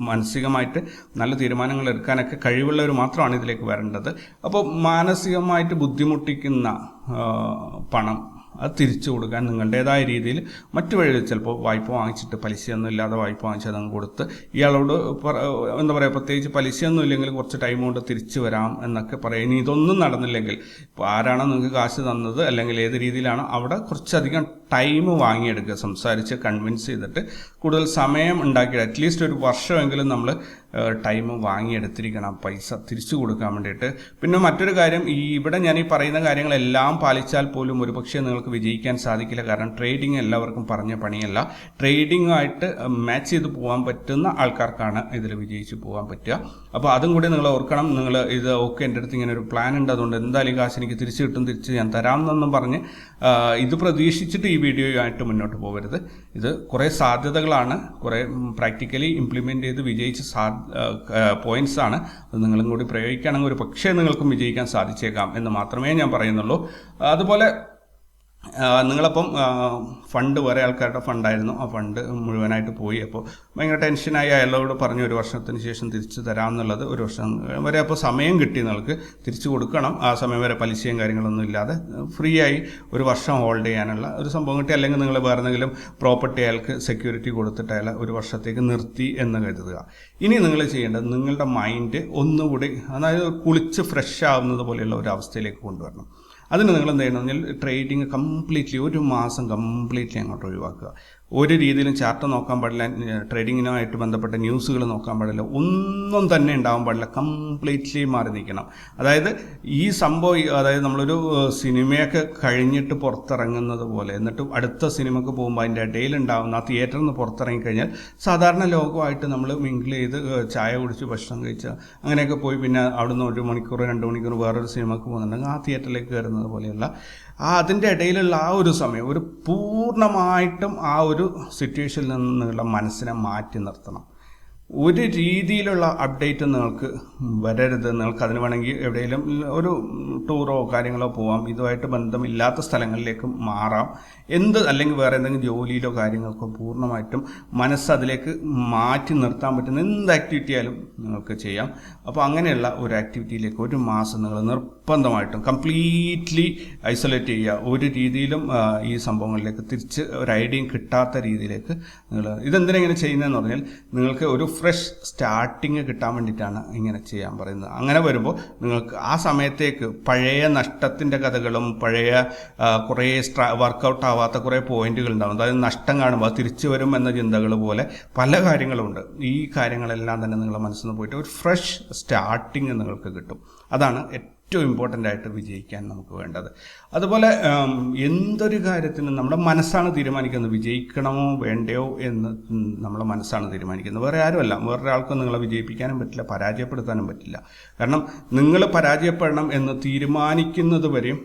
മാനസികമായിട്ട് നല്ല തീരുമാനങ്ങൾ എടുക്കാനൊക്കെ കഴിവുള്ളവർ മാത്രമാണ് ഇതിലേക്ക് വരേണ്ടത്. അപ്പോൾ മാനസികമായിട്ട് ബുദ്ധിമുട്ടിക്കുന്ന പണം അത് തിരിച്ചു കൊടുക്കാൻ നിങ്ങളുടേതായ രീതിയിൽ മറ്റു വഴികൾ, ചിലപ്പോൾ വായ്പ വാങ്ങിച്ചിട്ട് പലിശയൊന്നും ഇല്ലാതെ വായ്പ വാങ്ങിച്ച് അതങ്ങ് കൊടുത്ത് ഇയാളോട് എന്താ പറയുക, പ്രത്യേകിച്ച് പലിശയൊന്നും ഇല്ലെങ്കിൽ കുറച്ച് ടൈം കൊണ്ട് തിരിച്ചു വരാം എന്നൊക്കെ പറയും. ഇനി ഇതൊന്നും നടന്നില്ലെങ്കിൽ ഇപ്പോൾ ആരാണോ നിങ്ങൾക്ക് കാശ് തന്നത് അല്ലെങ്കിൽ ഏത് രീതിയിലാണോ അവിടെ കുറച്ചധികം ടൈം വാങ്ങിയെടുക്കുക, സംസാരിച്ച് കൺവിൻസ് ചെയ്തിട്ട് കൂടുതൽ സമയം ഉണ്ടാക്കിയിട്ട് അറ്റ്ലീസ്റ്റ് ഒരു വർഷമെങ്കിലും നമ്മൾ ടൈം വാങ്ങിയെടുത്തിരിക്കണം പൈസ തിരിച്ചു കൊടുക്കാൻ വേണ്ടിയിട്ട്. പിന്നെ മറ്റൊരു കാര്യം, ഇവിടെ ഞാൻ ഈ പറയുന്ന കാര്യങ്ങളെല്ലാം പാലിച്ചാൽ പോലും ഒരുപക്ഷെ നിങ്ങൾക്ക് വിജയിക്കാൻ സാധിക്കില്ല. കാരണം ട്രേഡിംഗ് എല്ലാവർക്കും പറഞ്ഞ പണിയല്ല. ട്രേഡിങ്ങുമായിട്ട് മാച്ച് ചെയ്ത് പോകാൻ പറ്റുന്ന ആൾക്കാർക്കാണ് ഇതിൽ വിജയിച്ച് പോകാൻ പറ്റുക. അപ്പോൾ അതും കൂടി നിങ്ങൾ ഓർക്കണം. നിങ്ങൾ ഇത് ഓക്കെ, എൻ്റെ അടുത്ത് ഇങ്ങനെ ഒരു പ്ലാൻ ഉണ്ട്, അതുകൊണ്ട് എന്തായാലും കാശ് എനിക്ക് തിരിച്ചു കിട്ടും, തിരിച്ച് ഞാൻ തരാം എന്നൊന്നും പറഞ്ഞ് ഇത് പ്രതീക്ഷിച്ചിട്ട് ഈ വീഡിയോയുമായിട്ട് മുന്നോട്ട് പോകരുത്. ഇത് കുറേ സാധ്യതകളാണ്, കുറേ പ്രാക്ടിക്കലി ഇംപ്ലിമെൻ്റ് ചെയ്ത് വിജയിച്ച പോയിന്റ്സ് ആണ്. അത് നിങ്ങളും കൂടി പ്രയോഗിക്കുകയാണെങ്കിൽ ഒരു പക്ഷേ നിങ്ങൾക്കും വിജയിക്കാൻ സാധിച്ചേക്കാം എന്ന് മാത്രമേ ഞാൻ പറയുന്നുള്ളൂ. അതുപോലെ നിങ്ങളപ്പം ഫണ്ട് വേറെ ആൾക്കാരുടെ ഫണ്ടായിരുന്നു, ആ ഫണ്ട് മുഴുവനായിട്ട് പോയി. അപ്പോൾ ഭയങ്കര ടെൻഷനായി. അയാളോട് പറഞ്ഞു ഒരു വർഷത്തിന് ശേഷം തിരിച്ചു തരാം എന്നുള്ളത്. ഒരു വർഷം വരെ അപ്പോൾ സമയം കിട്ടി, നിങ്ങൾക്ക് തിരിച്ചു കൊടുക്കണം. ആ സമയം വരെ പലിശയും കാര്യങ്ങളൊന്നും ഇല്ലാതെ ഫ്രീ ആയി ഒരു വർഷം ഹോൾഡ് ചെയ്യാനുള്ള ഒരു സംഭവം കിട്ടി. അല്ലെങ്കിൽ നിങ്ങൾ വേറെ എന്തെങ്കിലും പ്രോപ്പർട്ടി അയാൾക്ക് സെക്യൂരിറ്റി കൊടുത്തിട്ട് അയാൾ ഒരു വർഷത്തേക്ക് നിർത്തി എന്ന് കരുതുക. ഇനി നിങ്ങൾ ചെയ്യേണ്ടത് നിങ്ങളുടെ മൈൻഡ് ഒന്നുകൂടി, അതായത് കുളിച്ച് ഫ്രഷ് ആവുന്നത് പോലെയുള്ള ഒരു അവസ്ഥയിലേക്ക് കൊണ്ടുവരണം. അതിന് നിങ്ങൾ എന്ത് ചെയ്യണം പറഞ്ഞാൽ ട്രേഡിങ് കംപ്ലീറ്റ്ലി ഒരു മാസം കംപ്ലീറ്റ്ലി അങ്ങോട്ട് ഒഴിവാക്കുക. ഒരു രീതിയിലും ചാർട്ട് നോക്കാൻ പാടില്ല, ട്രേഡിങ്ങിനുമായിട്ട് ബന്ധപ്പെട്ട ന്യൂസുകൾ നോക്കാൻ പാടില്ല, ഒന്നും തന്നെ ഉണ്ടാവാൻ പാടില്ല. കംപ്ലീറ്റ്ലി മാറി നിൽക്കണം. അതായത് ഈ സംഭവം, അതായത് നമ്മളൊരു സിനിമയൊക്കെ കഴിഞ്ഞിട്ട് പുറത്തിറങ്ങുന്നത് പോലെ, എന്നിട്ട് അടുത്ത സിനിമയ്ക്ക് പോകുമ്പോൾ അതിൻ്റെ ഇടയിൽ ഉണ്ടാകുന്ന ആ തിയേറ്ററിൽ നിന്ന് പുറത്തിറങ്ങിക്കഴിഞ്ഞാൽ സാധാരണ ലോകമായിട്ട് നമ്മൾ മിങ്കിൾ ചെയ്ത് ചായ കുടിച്ച് ഭക്ഷണം കഴിച്ച് അങ്ങനെയൊക്കെ പോയി പിന്നെ അവിടുന്ന് 1 മണിക്കൂർ 2 മണിക്കൂർ വേറൊരു സിനിമയ്ക്ക് പോകുന്നുണ്ടെങ്കിൽ ആ തിയേറ്ററിലേക്ക് കയറുന്നത് പോലെയുള്ള അതിൻ്റെ ഇടയിലുള്ള ആ ഒരു സമയം ഒരു പൂർണ്ണമായിട്ടും ആ ഒരു സിറ്റുവേഷനിൽ നിന്ന് നിങ്ങളുടെ മനസ്സിനെ മാറ്റി നിർത്തണം. ഒരു രീതിയിലുള്ള അപ്ഡേറ്റ് നിങ്ങൾക്ക് വരരുത്. നിങ്ങൾക്ക് അതിന് വേണമെങ്കിൽ എവിടെയെങ്കിലും ഒരു ടൂറോ കാര്യങ്ങളോ പോവാം, ഇതുമായിട്ട് ബന്ധമില്ലാത്ത സ്ഥലങ്ങളിലേക്ക് മാറാം, അല്ലെങ്കിൽ വേറെ എന്തെങ്കിലും ജോലിയിലോ കാര്യങ്ങൾക്കോ പൂർണ്ണമായിട്ടും മനസ്സ് അതിലേക്ക് മാറ്റി നിർത്താൻ പറ്റുന്ന എന്ത് ആക്ടിവിറ്റി ആയാലും നിങ്ങൾക്ക് ചെയ്യാം. അപ്പോൾ അങ്ങനെയുള്ള ഒരു ആക്ടിവിറ്റിയിലേക്ക് ഒരു മാസം നിങ്ങൾ നിർബന്ധമായിട്ടും കംപ്ലീറ്റ്ലി ഐസൊലേറ്റ് ചെയ്യുക. ഒരു രീതിയിലും ഈ സംഭവങ്ങളിലേക്ക് തിരിച്ച് ഒരു ഐഡിയയും കിട്ടാത്ത രീതിയിലേക്ക് നിങ്ങൾ ഇതെന്തിനാ ഇങ്ങനെ ചെയ്യുന്നതെന്ന് പറഞ്ഞാൽ നിങ്ങൾക്ക് ഒരു ഫ്രഷ് സ്റ്റാർട്ടിങ് കിട്ടാൻ വേണ്ടിയിട്ടാണ് ഇങ്ങനെ ചെയ്യാൻ പറയുന്നത്. അങ്ങനെ വരുമ്പോൾ നിങ്ങൾക്ക് ആ സമയത്തേക്ക് പഴയ നഷ്ടത്തിൻ്റെ കഥകളും പഴയ കുറേ വർക്കൗട്ട് ആവാത്ത കുറേ പോയിന്റുകൾ ഉണ്ടാകും. അതായത് നഷ്ടം കാണുമ്പോൾ തിരിച്ചു വരും എന്ന ചിന്തകൾ പോലെ പല കാര്യങ്ങളുമുണ്ട്. ഈ കാര്യങ്ങളെല്ലാം തന്നെ നിങ്ങളുടെ മനസ്സിൽ നിന്ന് പോയിട്ട് ഒരു ഫ്രഷ് സ്റ്റാർട്ടിങ് നിങ്ങൾക്ക് കിട്ടും. അതാണ് ഏറ്റവും ഇമ്പോർട്ടൻ്റ് ആയിട്ട് വിജയിക്കാൻ നമുക്ക് വേണ്ടത്. അതുപോലെ എന്തൊരു കാര്യത്തിനും നമ്മുടെ മനസ്സാണ് തീരുമാനിക്കുന്നത്. വിജയിക്കണമോ വേണ്ടയോ എന്ന് നമ്മുടെ മനസ്സാണ് തീരുമാനിക്കുന്നത്, വേറെ ആരുമല്ല. വേറൊരാൾക്കും നിങ്ങളെ വിജയിപ്പിക്കാനും പറ്റില്ല, പരാജയപ്പെടുത്താനും പറ്റില്ല. കാരണം നിങ്ങൾ പരാജയപ്പെടണം എന്ന് തീരുമാനിക്കുന്നത് വരെയും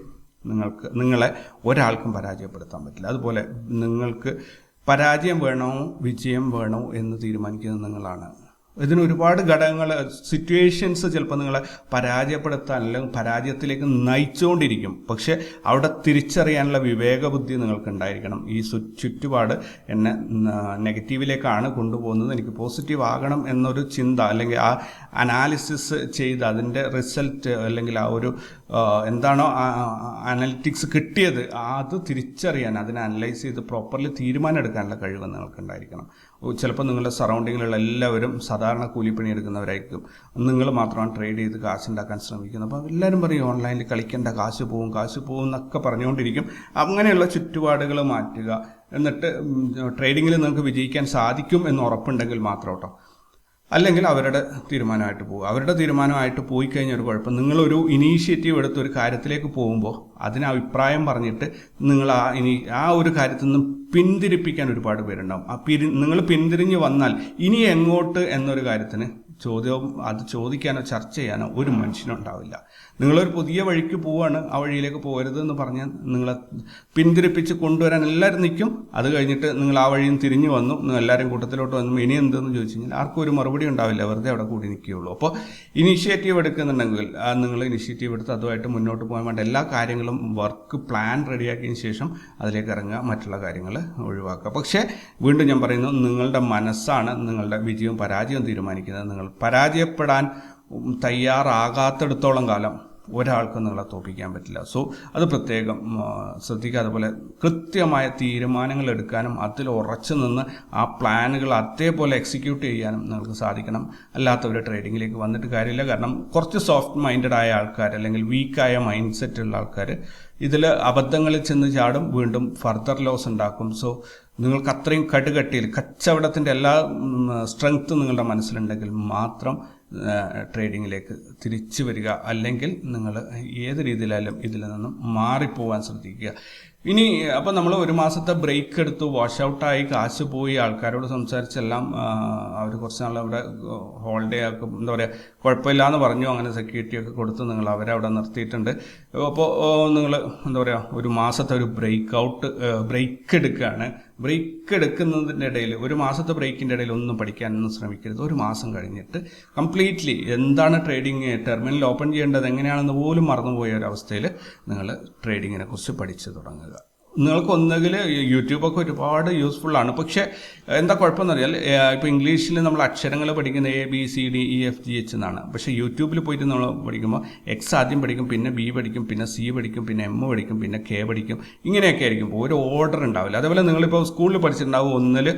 നിങ്ങളെ ഒരാൾക്കും പരാജയപ്പെടുത്താൻ പറ്റില്ല. അതുപോലെ നിങ്ങൾക്ക് പരാജയം വേണോ വിജയം വേണോ എന്ന് തീരുമാനിക്കുന്നത് നിങ്ങളാണ്. ഇതിന് ഒരുപാട് ഘടകങ്ങൾ, സിറ്റുവേഷൻസ് ചിലപ്പോൾ നിങ്ങളെ പരാജയപ്പെടുത്താൻ അല്ലെങ്കിൽ പരാജയത്തിലേക്ക് നയിച്ചുകൊണ്ടിരിക്കും. പക്ഷെ അവിടെ തിരിച്ചറിയാനുള്ള വിവേകബുദ്ധി നിങ്ങൾക്ക് ഉണ്ടായിരിക്കണം. ഈ ചുറ്റുപാട് എന്നെ നെഗറ്റീവിലേക്കാണ് കൊണ്ടുപോകുന്നത്, എനിക്ക് പോസിറ്റീവ് ആകണം എന്നൊരു ചിന്ത, അല്ലെങ്കിൽ ആ അനാലിസിസ് ചെയ്ത് അതിൻ്റെ റിസൾട്ട് അല്ലെങ്കിൽ ആ ഒരു എന്താണോ അനലിറ്റിക്സ് കിട്ടിയത് അത് തിരിച്ചറിയാൻ, അതിനെ അനലൈസ് ചെയ്ത് പ്രോപ്പർലി തീരുമാനം എടുക്കാനുള്ള കഴിവ് നിങ്ങൾക്ക് ഉണ്ടായിരിക്കണം. ചിലപ്പോൾ നിങ്ങളുടെ സറൗണ്ടിങ്ങിലുള്ള എല്ലാവരും സാധാരണ കൂലിപ്പണി എടുക്കുന്നവരായിരിക്കും. നിങ്ങൾ മാത്രമാണ് ട്രേഡ് ചെയ്ത് കാശുണ്ടാക്കാൻ ശ്രമിക്കുന്നത്. അപ്പോൾ എല്ലാവരും പറയും ഓൺലൈനിൽ കളിക്കേണ്ട, കാശ് പോവും എന്നൊക്കെ പറഞ്ഞുകൊണ്ടിരിക്കും. അങ്ങനെയുള്ള ചുറ്റുപാടുകൾ മാറ്റുക. എന്നിട്ട് ട്രേഡിങ്ങിൽ നിങ്ങൾക്ക് വിജയിക്കാൻ സാധിക്കും എന്ന് ഉറപ്പുണ്ടെങ്കിൽ മാത്രം കേട്ടോ. അല്ലെങ്കിൽ അവരുടെ തീരുമാനമായിട്ട് പോകുക. അവരുടെ തീരുമാനമായിട്ട് പോയി കഴിഞ്ഞാൽ ഒരു കുഴപ്പം, നിങ്ങളൊരു ഇനീഷ്യേറ്റീവ് എടുത്ത് ഒരു കാര്യത്തിലേക്ക് പോകുമ്പോൾ അതിന് അഭിപ്രായം പറഞ്ഞിട്ട് നിങ്ങൾ ആ ഒരു കാര്യത്തിൽ നിന്നും പിന്തിരിപ്പിക്കാൻ ഒരുപാട് പേരുണ്ടാവും. നിങ്ങൾ പിന്തിരിഞ്ഞ് വന്നാൽ ഇനി എങ്ങോട്ട് എന്നൊരു കാര്യത്തിന് അത് ചോദിക്കാനോ ചർച്ച ചെയ്യാനോ ഒരു മനുഷ്യനുണ്ടാവില്ല. നിങ്ങളൊരു പുതിയ വഴിക്ക് പോവുകയാണ്, ആ വഴിയിലേക്ക് പോകരുത് എന്ന് പറഞ്ഞാൽ നിങ്ങളെ പിന്തിരിപ്പിച്ച് കൊണ്ടുവരാൻ എല്ലാവരും നിൽക്കും. അത് കഴിഞ്ഞിട്ട് നിങ്ങൾ ആ വഴിയും തിരിഞ്ഞു വന്നു, നിങ്ങൾ എല്ലാവരും കൂട്ടത്തിലോട്ട് വന്നു, ഇനി എന്തെന്ന് ചോദിച്ചു കഴിഞ്ഞാൽ ആർക്കും ഒരു മറുപടി ഉണ്ടാവില്ല, വെറുതെ അവിടെ കൂടി നിൽക്കുകയുള്ളൂ. അപ്പോൾ ഇനീഷ്യേറ്റീവ് എടുക്കുന്നുണ്ടെങ്കിൽ നിങ്ങൾ ഇനീഷ്യേറ്റീവ് എടുത്ത് അതുമായിട്ട് മുന്നോട്ട് പോകാൻ വേണ്ട എല്ലാ കാര്യങ്ങളും വർക്ക് പ്ലാൻ റെഡിയാക്കിയതിന് ശേഷം അതിലേക്ക് ഇറങ്ങുക, മറ്റുള്ള കാര്യങ്ങൾ ഒഴിവാക്കുക. പക്ഷേ വീണ്ടും ഞാൻ പറയുന്നു, നിങ്ങളുടെ മനസ്സാണ് നിങ്ങളുടെ വിജയവും പരാജയവും തീരുമാനിക്കുന്നത്. നിങ്ങൾ പരാജയപ്പെടാൻ തയ്യാറാകാത്തിടത്തോളം കാലം ഒരാൾക്കും നിങ്ങളെ തോൽപ്പിക്കാൻ പറ്റില്ല. സോ അത് പ്രത്യേകം ശ്രദ്ധിക്കുക. അതുപോലെ കൃത്യമായ തീരുമാനങ്ങൾ എടുക്കാനും അതിൽ ഉറച്ചു നിന്ന് ആ പ്ലാനുകൾ അതേപോലെ എക്സിക്യൂട്ട് ചെയ്യാനും നിങ്ങൾക്ക് സാധിക്കണം. അല്ലാത്തവർ ട്രേഡിങ്ങിലേക്ക് വന്നിട്ട് കാര്യമില്ല. കാരണം കുറച്ച് സോഫ്റ്റ് മൈൻഡഡ് ആയ ആൾക്കാർ അല്ലെങ്കിൽ വീക്കായ മൈൻഡ് സെറ്റ് ഉള്ള ആൾക്കാർ ഇതിൽ അബദ്ധങ്ങളിൽ ചെന്ന് ചാടും, വീണ്ടും ഫർദർ ലോസ് ഉണ്ടാക്കും. സോ നിങ്ങൾക്ക് അത്രയും കടുകട്ടിയിൽ കച്ചവടത്തിൻ്റെ എല്ലാ സ്ട്രെങ്ത്തും നിങ്ങളുടെ മനസ്സിലുണ്ടെങ്കിൽ മാത്രം ട്രേഡിങ്ങിലേക്ക് തിരിച്ചു വരിക. അല്ലെങ്കിൽ നിങ്ങൾ ഏത് രീതിയിലായാലും ഇതിൽ നിന്നും മാറിപ്പോവാൻ ശ്രദ്ധിക്കുക. ഇനി അപ്പോൾ നമ്മൾ ഒരു മാസത്തെ ബ്രേക്ക് എടുത്തു, വാഷ് ഔട്ടായി, കാശ് പോയി, ആൾക്കാരോട് സംസാരിച്ചെല്ലാം അവർ കുറച്ച് നാൾ അവിടെ ഹോളിഡേ ആക്കും, എന്താ പറയുക, കുഴപ്പമില്ലാന്ന് പറഞ്ഞു. അങ്ങനെ സെക്യൂരിറ്റി ഒക്കെ കൊടുത്ത് നിങ്ങൾ അവരെ അവിടെ നിർത്തിയിട്ടുണ്ട്. അപ്പോൾ നിങ്ങൾ എന്താ പറയുക, ഒരു മാസത്തെ ഒരു ബ്രേക്ക് എടുക്കുകയാണ്. ബ്രേക്ക് എടുക്കുന്നതിൻ്റെ ഇടയിൽ, ഒരു മാസത്തെ ബ്രേക്കിൻ്റെ ഇടയിൽ ഒന്നും പഠിക്കാനൊന്നും ശ്രമിക്കരുത്. ഒരു മാസം കഴിഞ്ഞിട്ട് കംപ്ലീറ്റ്ലി എന്താണ് ട്രേഡിങ്, ടെർമിനൽ ഓപ്പൺ ചെയ്യേണ്ടത് എങ്ങനെയാണെന്ന് പോലും മറന്നുപോയ ഒരവസ്ഥയിൽ നിങ്ങൾ ട്രേഡിങ്ങിനെ കുറിച്ച് പഠിച്ചു തുടങ്ങുക. നിങ്ങൾക്ക് ഒന്നുകിൽ യൂട്യൂബൊക്കെ ഒരുപാട് യൂസ്ഫുള്ളാണ്. പക്ഷേ എന്താ കുഴപ്പമെന്ന് അറിയാൽ, ഇപ്പോൾ ഇംഗ്ലീഷിൽ നമ്മൾ അക്ഷരങ്ങൾ പഠിക്കുന്ന ABCDEFGH എന്നാണ്. പക്ഷേ യൂട്യൂബിൽ പോയിട്ട് നമ്മൾ പഠിക്കുമ്പോൾ X ആദ്യം പഠിക്കും, പിന്നെ B പഠിക്കും, പിന്നെ C പഠിക്കും, പിന്നെ M പഠിക്കും, പിന്നെ K പഠിക്കും. ഇങ്ങനെയൊക്കെ ആയിരിക്കും, ഒരു ഓർഡർ ഉണ്ടാവില്ല. അതേപോലെ നിങ്ങളിപ്പോൾ സ്കൂളിൽ പഠിച്ചിട്ടുണ്ടാവും, 1ൽ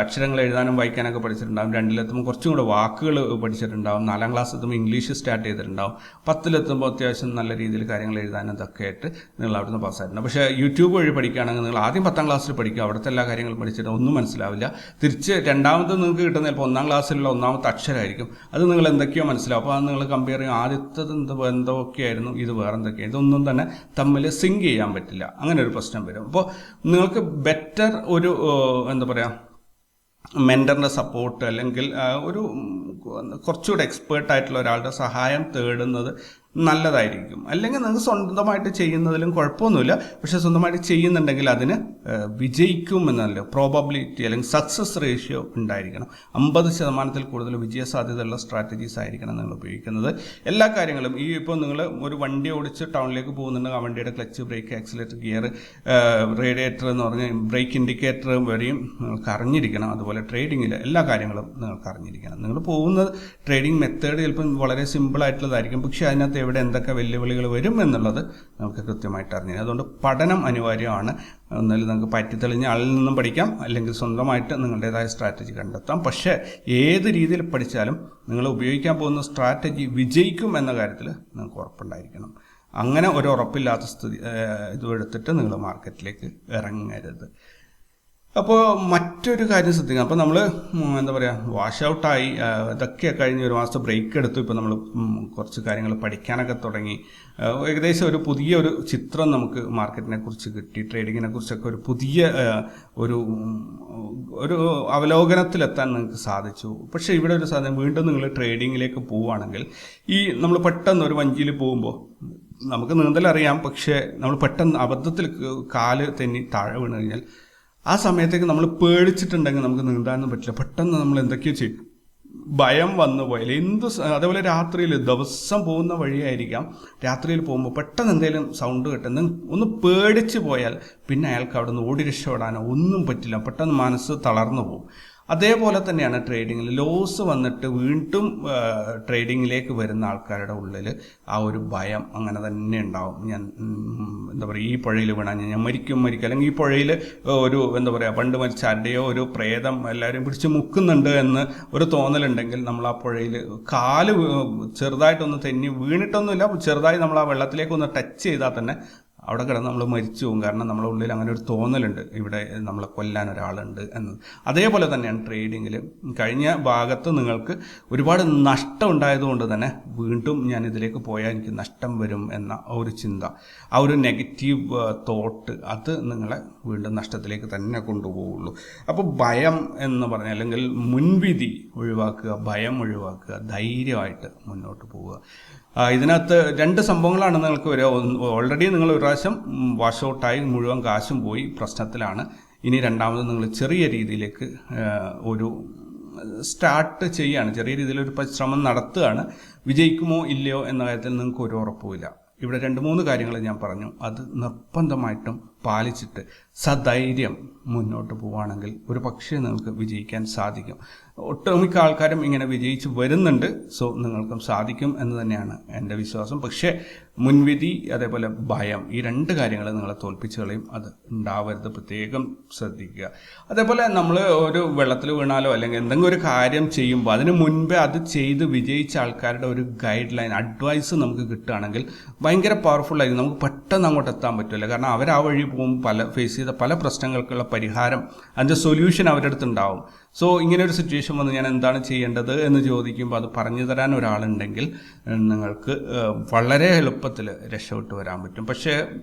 അക്ഷരങ്ങൾ എഴുതാനും വായിക്കാനൊക്കെ പഠിച്ചിട്ടുണ്ടാവും, 2ലെത്തുമ്പോൾ കുറച്ചും കൂടെ വാക്കുകൾ പഠിച്ചിട്ടുണ്ടാവും, 4ാം ക്ലാസ് എത്തുമ്പോൾ ഇംഗ്ലീഷ് സ്റ്റാർട്ട് ചെയ്തിട്ടുണ്ടാവും, 10ലെത്തുമ്പോൾ അത്യാവശ്യം നല്ല രീതിയിൽ കാര്യങ്ങൾ എഴുതാനും ഇതൊക്കെ ആയിട്ട് നിങ്ങൾ അവിടുന്ന് പാസ്സായിട്ടുണ്ട്. പക്ഷേ യൂട്യൂബ് വഴി പഠിക്കുകയാണെങ്കിൽ നിങ്ങൾ ആദ്യം 10ാം ക്ലാസ്സിൽ പഠിക്കുക, അവിടുത്തെ എല്ലാ കാര്യങ്ങളും പഠിച്ചിട്ട് ഒന്നും മനസ്സിലാവില്ല. തിരിച്ച് രണ്ടാമത് നിങ്ങൾക്ക് കിട്ടുന്ന ചിലപ്പോൾ 1ാം ക്ലാസ്സിലുള്ള 1ാമത്തെ അക്ഷരമായിരിക്കും, അത് നിങ്ങൾ എന്തൊക്കെയോ മനസ്സിലാവും. അപ്പോൾ അത് നിങ്ങൾ കമ്പയർ ചെയ്യും, ആദ്യത്തത് എന്തൊക്കെയായിരുന്നു, ഇത് വേറെ എന്തൊക്കെയാണ്, ഇതൊന്നും തന്നെ തമ്മിൽ സിങ്ക് ചെയ്യാൻ പറ്റില്ല. അങ്ങനെ ഒരു പ്രശ്നം വരും. അപ്പോൾ നിങ്ങൾക്ക് ബെറ്റർ ഒരു എന്താ പറയുക, മെൻറ്ററിൻ്റെ സപ്പോർട്ട് അല്ലെങ്കിൽ ഒരു കുറച്ചുകൂടെ എക്സ്പേർട്ടായിട്ടുള്ള ഒരാളുടെ സഹായം തേടുന്നത് നല്ലതായിരിക്കും. അല്ലെങ്കിൽ നിങ്ങൾക്ക് സ്വന്തമായിട്ട് ചെയ്യുന്നതിലും കുഴപ്പമൊന്നുമില്ല. പക്ഷേ സ്വന്തമായിട്ട് ചെയ്യുന്നുണ്ടെങ്കിൽ അതിന് വിജയിക്കുമെന്നല്ല പ്രോബബിലിറ്റി അല്ലെങ്കിൽ സക്സസ് റേഷ്യോ ഉണ്ടായിരിക്കണം. 50% കൂടുതൽ വിജയസാധ്യതയുള്ള സ്ട്രാറ്റജീസ് ആയിരിക്കണം നിങ്ങൾ ഉപയോഗിക്കുന്നത്. എല്ലാ കാര്യങ്ങളും ഇപ്പോൾ നിങ്ങൾ ഒരു വണ്ടി ഓടിച്ച് ടൗണിലേക്ക് പോകുന്നുണ്ടെങ്കിൽ ആ വണ്ടിയുടെ clutch, brake, accelerator, gear, radiator എന്ന് പറഞ്ഞ ബ്രേക്ക് ഇൻഡിക്കേറ്റർ വരെയും നിങ്ങൾക്ക് അറിഞ്ഞിരിക്കണം. അതുപോലെ ട്രേഡിങ്ങിൽ എല്ലാ കാര്യങ്ങളും നിങ്ങൾക്ക് അറിഞ്ഞിരിക്കണം. നിങ്ങൾ പോകുന്ന ട്രേഡിംഗ് മെത്തേഡ് ചിലപ്പം വളരെ സിമ്പിളായിട്ടുള്ളതായിരിക്കും, പക്ഷേ അതിനകത്ത് എവിടെ എന്തൊക്കെ വെല്ലുവിളികൾ വരും എന്നുള്ളത് നമുക്ക് കൃത്യമായിട്ട് അറിഞ്ഞു. അതുകൊണ്ട് പഠനം അനിവാര്യമാണ്. എന്നാലും നിങ്ങൾക്ക് പറ്റിത്തെളിഞ്ഞ ആളിൽ നിന്നും പഠിക്കാം, അല്ലെങ്കിൽ സ്വന്തമായിട്ട് നിങ്ങളുടേതായ സ്ട്രാറ്റജി കണ്ടെത്താം. പക്ഷേ ഏത് രീതിയിൽ പഠിച്ചാലും നിങ്ങൾ ഉപയോഗിക്കാൻ പോകുന്ന സ്ട്രാറ്റജി വിജയിക്കും എന്ന കാര്യത്തിൽ നിങ്ങൾക്ക് ഉറപ്പുണ്ടായിരിക്കണം. അങ്ങനെ ഒരു ഉറപ്പില്ലാത്ത സ്ഥിതി ഇതെടുത്തിട്ട് നിങ്ങൾ മാർക്കറ്റിലേക്ക് ഇറങ്ങരുത്. അപ്പോൾ മറ്റൊരു കാര്യം ശ്രദ്ധിക്കാം. അപ്പോൾ നമ്മൾ എന്താ പറയുക, വാഷ് ഔട്ടായി, ഇതൊക്കെ കഴിഞ്ഞ് ഒരു മാസത്തെ ബ്രേക്ക് എടുത്തു. ഇപ്പോൾ നമ്മൾ കുറച്ച് കാര്യങ്ങൾ പഠിക്കാനൊക്കെ തുടങ്ങി. ഏകദേശം ഒരു പുതിയൊരു ചിത്രം നമുക്ക് മാർക്കറ്റിനെ കുറിച്ച് കിട്ടി, ട്രേഡിങ്ങിനെ കുറിച്ചൊക്കെ ഒരു പുതിയ ഒരു അവലോകനത്തിലെത്താൻ നിങ്ങൾക്ക് സാധിച്ചു. പക്ഷേ ഇവിടെ ഒരു സാധനം, വീണ്ടും നിങ്ങൾ ട്രേഡിങ്ങിലേക്ക് പോവുകയാണെങ്കിൽ, നമ്മൾ പെട്ടെന്ന് ഒരു വഞ്ചിയിൽ പോകുമ്പോൾ നമുക്ക് നീന്തലറിയാം, പക്ഷേ നമ്മൾ പെട്ടെന്ന് അബദ്ധത്തിൽ കാല് തെന്നി താഴെ വീണ് കഴിഞ്ഞാൽ ആ സമയത്തേക്ക് നമ്മൾ പേടിച്ചിട്ടുണ്ടെങ്കിൽ നമുക്ക് നീന്താനൊന്നും പറ്റില്ല. പെട്ടെന്ന് നമ്മൾ എന്തൊക്കെയോ ചെയ്യും, ഭയം വന്നു പോയാൽ അതേപോലെ രാത്രിയിൽ ദിവസം പോകുന്ന വഴിയായിരിക്കാം, രാത്രിയിൽ പോകുമ്പോൾ പെട്ടെന്ന് എന്തെങ്കിലും സൗണ്ട് കേട്ടെന്ന് ഒന്ന് പേടിച്ച് പോയാൽ പിന്നെ അയാൾക്ക് അവിടെ നിന്ന് ഓടി രക്ഷപ്പെടാനോ ഒന്നും പറ്റില്ല, പെട്ടെന്ന് മനസ്സ് തളർന്നു പോകും. അതേപോലെ തന്നെയാണ് ട്രേഡിങ്ങിൽ ലോസ് വന്നിട്ട് വീണ്ടും ട്രേഡിങ്ങിലേക്ക് വരുന്ന ആൾക്കാരുടെ ഉള്ളിൽ ആ ഒരു ഭയം അങ്ങനെ തന്നെ ഉണ്ടാവും. ഞാൻ എന്താ പറയുക, ഈ പുഴയിൽ വീണാൽ ഞാൻ മരിക്കും, അല്ലെങ്കിൽ ഈ പുഴയിൽ ഒരു എന്താ പറയുക പണ്ട് മരിച്ച ആരുടെയോ ഒരു പ്രേതം എല്ലാവരും പിടിച്ച് മുക്കുന്നുണ്ട് എന്ന് ഒരു തോന്നലുണ്ടെങ്കിൽ നമ്മൾ ആ പുഴയിൽ കാല് ചെറുതായിട്ടൊന്ന് തെന്നി വീണിട്ടൊന്നുമില്ല, ചെറുതായി നമ്മൾ ആ വെള്ളത്തിലേക്കൊന്ന് ടച്ച് ചെയ്താൽ തന്നെ അവിടെ കിടന്ന് നമ്മൾ മരിച്ചു പോകും. കാരണം നമ്മുടെ ഉള്ളിൽ അങ്ങനെ ഒരു തോന്നലുണ്ട്, ഇവിടെ നമ്മളെ കൊല്ലാൻ ഒരാളുണ്ട് എന്നത്. അതേപോലെ തന്നെയാണ് ട്രേഡിങ്ങിൽ. കഴിഞ്ഞ ഭാഗത്ത് നിങ്ങൾക്ക് ഒരുപാട് നഷ്ടം ഉണ്ടായതുകൊണ്ട് തന്നെ വീണ്ടും ഞാൻ ഇതിലേക്ക് പോയാൽ എനിക്ക് നഷ്ടം വരും എന്ന ഒരു ചിന്ത, ആ ഒരു നെഗറ്റീവ് തോട്ട്, അത് നിങ്ങളെ വീണ്ടും നഷ്ടത്തിലേക്ക് തന്നെ കൊണ്ടുപോകുള്ളൂ. അപ്പോൾ ഭയം എന്ന് പറഞ്ഞാൽ, അല്ലെങ്കിൽ മുൻവിധി ഒഴിവാക്കുക, ഭയം ഒഴിവാക്കുക, ധൈര്യമായിട്ട് മുന്നോട്ട് പോവുക. ഇതിനകത്ത് 2 സംഭവങ്ങളാണ് നിങ്ങൾക്ക് വരിക. ഓൾറെഡി നിങ്ങൾ ഒരു പ്രാവശ്യം വാഷ് ഔട്ടായി, മുഴുവൻ കാശും പോയി, പ്രശ്നത്തിലാണ്. ഇനി രണ്ടാമത് നിങ്ങൾ ചെറിയ രീതിയിലേക്ക് ഒരു സ്റ്റാർട്ട് ചെയ്യുകയാണ്, ചെറിയ രീതിയിലൊരു പരിശ്രമം നടത്തുകയാണ്. വിജയിക്കുമോ ഇല്ലയോ എന്ന കാര്യത്തിൽ നിങ്ങൾക്ക് ഒരു ഉറപ്പുമില്ല. ഇവിടെ 2-3 കാര്യങ്ങൾ ഞാൻ പറഞ്ഞു, അത് നിർബന്ധമായിട്ടും പാലിച്ചിട്ട് സധൈര്യം മുന്നോട്ട് പോവുകയാണെങ്കിൽ ഒരു പക്ഷേ നിങ്ങൾക്ക് വിജയിക്കാൻ സാധിക്കും. ഒട്ടുമിക്ക ആൾക്കാരും ഇങ്ങനെ വിജയിച്ച് വരുന്നുണ്ട്. സോ നിങ്ങൾക്കും സാധിക്കും എന്ന് തന്നെയാണ് എൻ്റെ വിശ്വാസം. പക്ഷേ മുൻവിധി, അതേപോലെ ഭയം, ഈ 2 കാര്യങ്ങൾ നിങ്ങളെ തോൽപ്പിച്ച് കളയും. അത് ഉണ്ടാവരുത്, പ്രത്യേകം ശ്രദ്ധിക്കുക. അതേപോലെ നമ്മൾ ഒരു വെള്ളത്തിൽ വീണാലോ അല്ലെങ്കിൽ എന്തെങ്കിലും ഒരു കാര്യം ചെയ്യുമ്പോൾ അതിന് മുൻപേ അത് ചെയ്ത് വിജയിച്ച ആൾക്കാരുടെ ഒരു ഗൈഡ് ലൈൻ, അഡ്വൈസ് നമുക്ക് കിട്ടുകയാണെങ്കിൽ ഭയങ്കര പവർഫുള്ളായിരിക്കും. നമുക്ക് പെട്ടെന്ന് അങ്ങോട്ട് എത്താൻ പറ്റില്ല. കാരണം അവർ ആ വഴി പോകുമ്പോൾ ഫേസ് ചെയ്ത പല പ്രശ്നങ്ങൾക്കുള്ള പരിഹാരം, അതിൻ്റെ സൊല്യൂഷൻ അവരുടെ അടുത്ത് ഉണ്ടാവും. സോ ഇങ്ങനെ ഒരു സിറ്റുവേഷൻ വന്ന് ഞാൻ എന്താണ് ചെയ്യേണ്ടത് എന്ന് ചോദിക്കുമ്പോൾ അത് പറഞ്ഞു തരാൻ ഒരാളുണ്ടെങ്കിൽ നിങ്ങൾക്ക് വളരെ എളുപ്പത്തിൽ രക്ഷപ്പെട്ടു വരാൻ പറ്റും. പക്ഷേ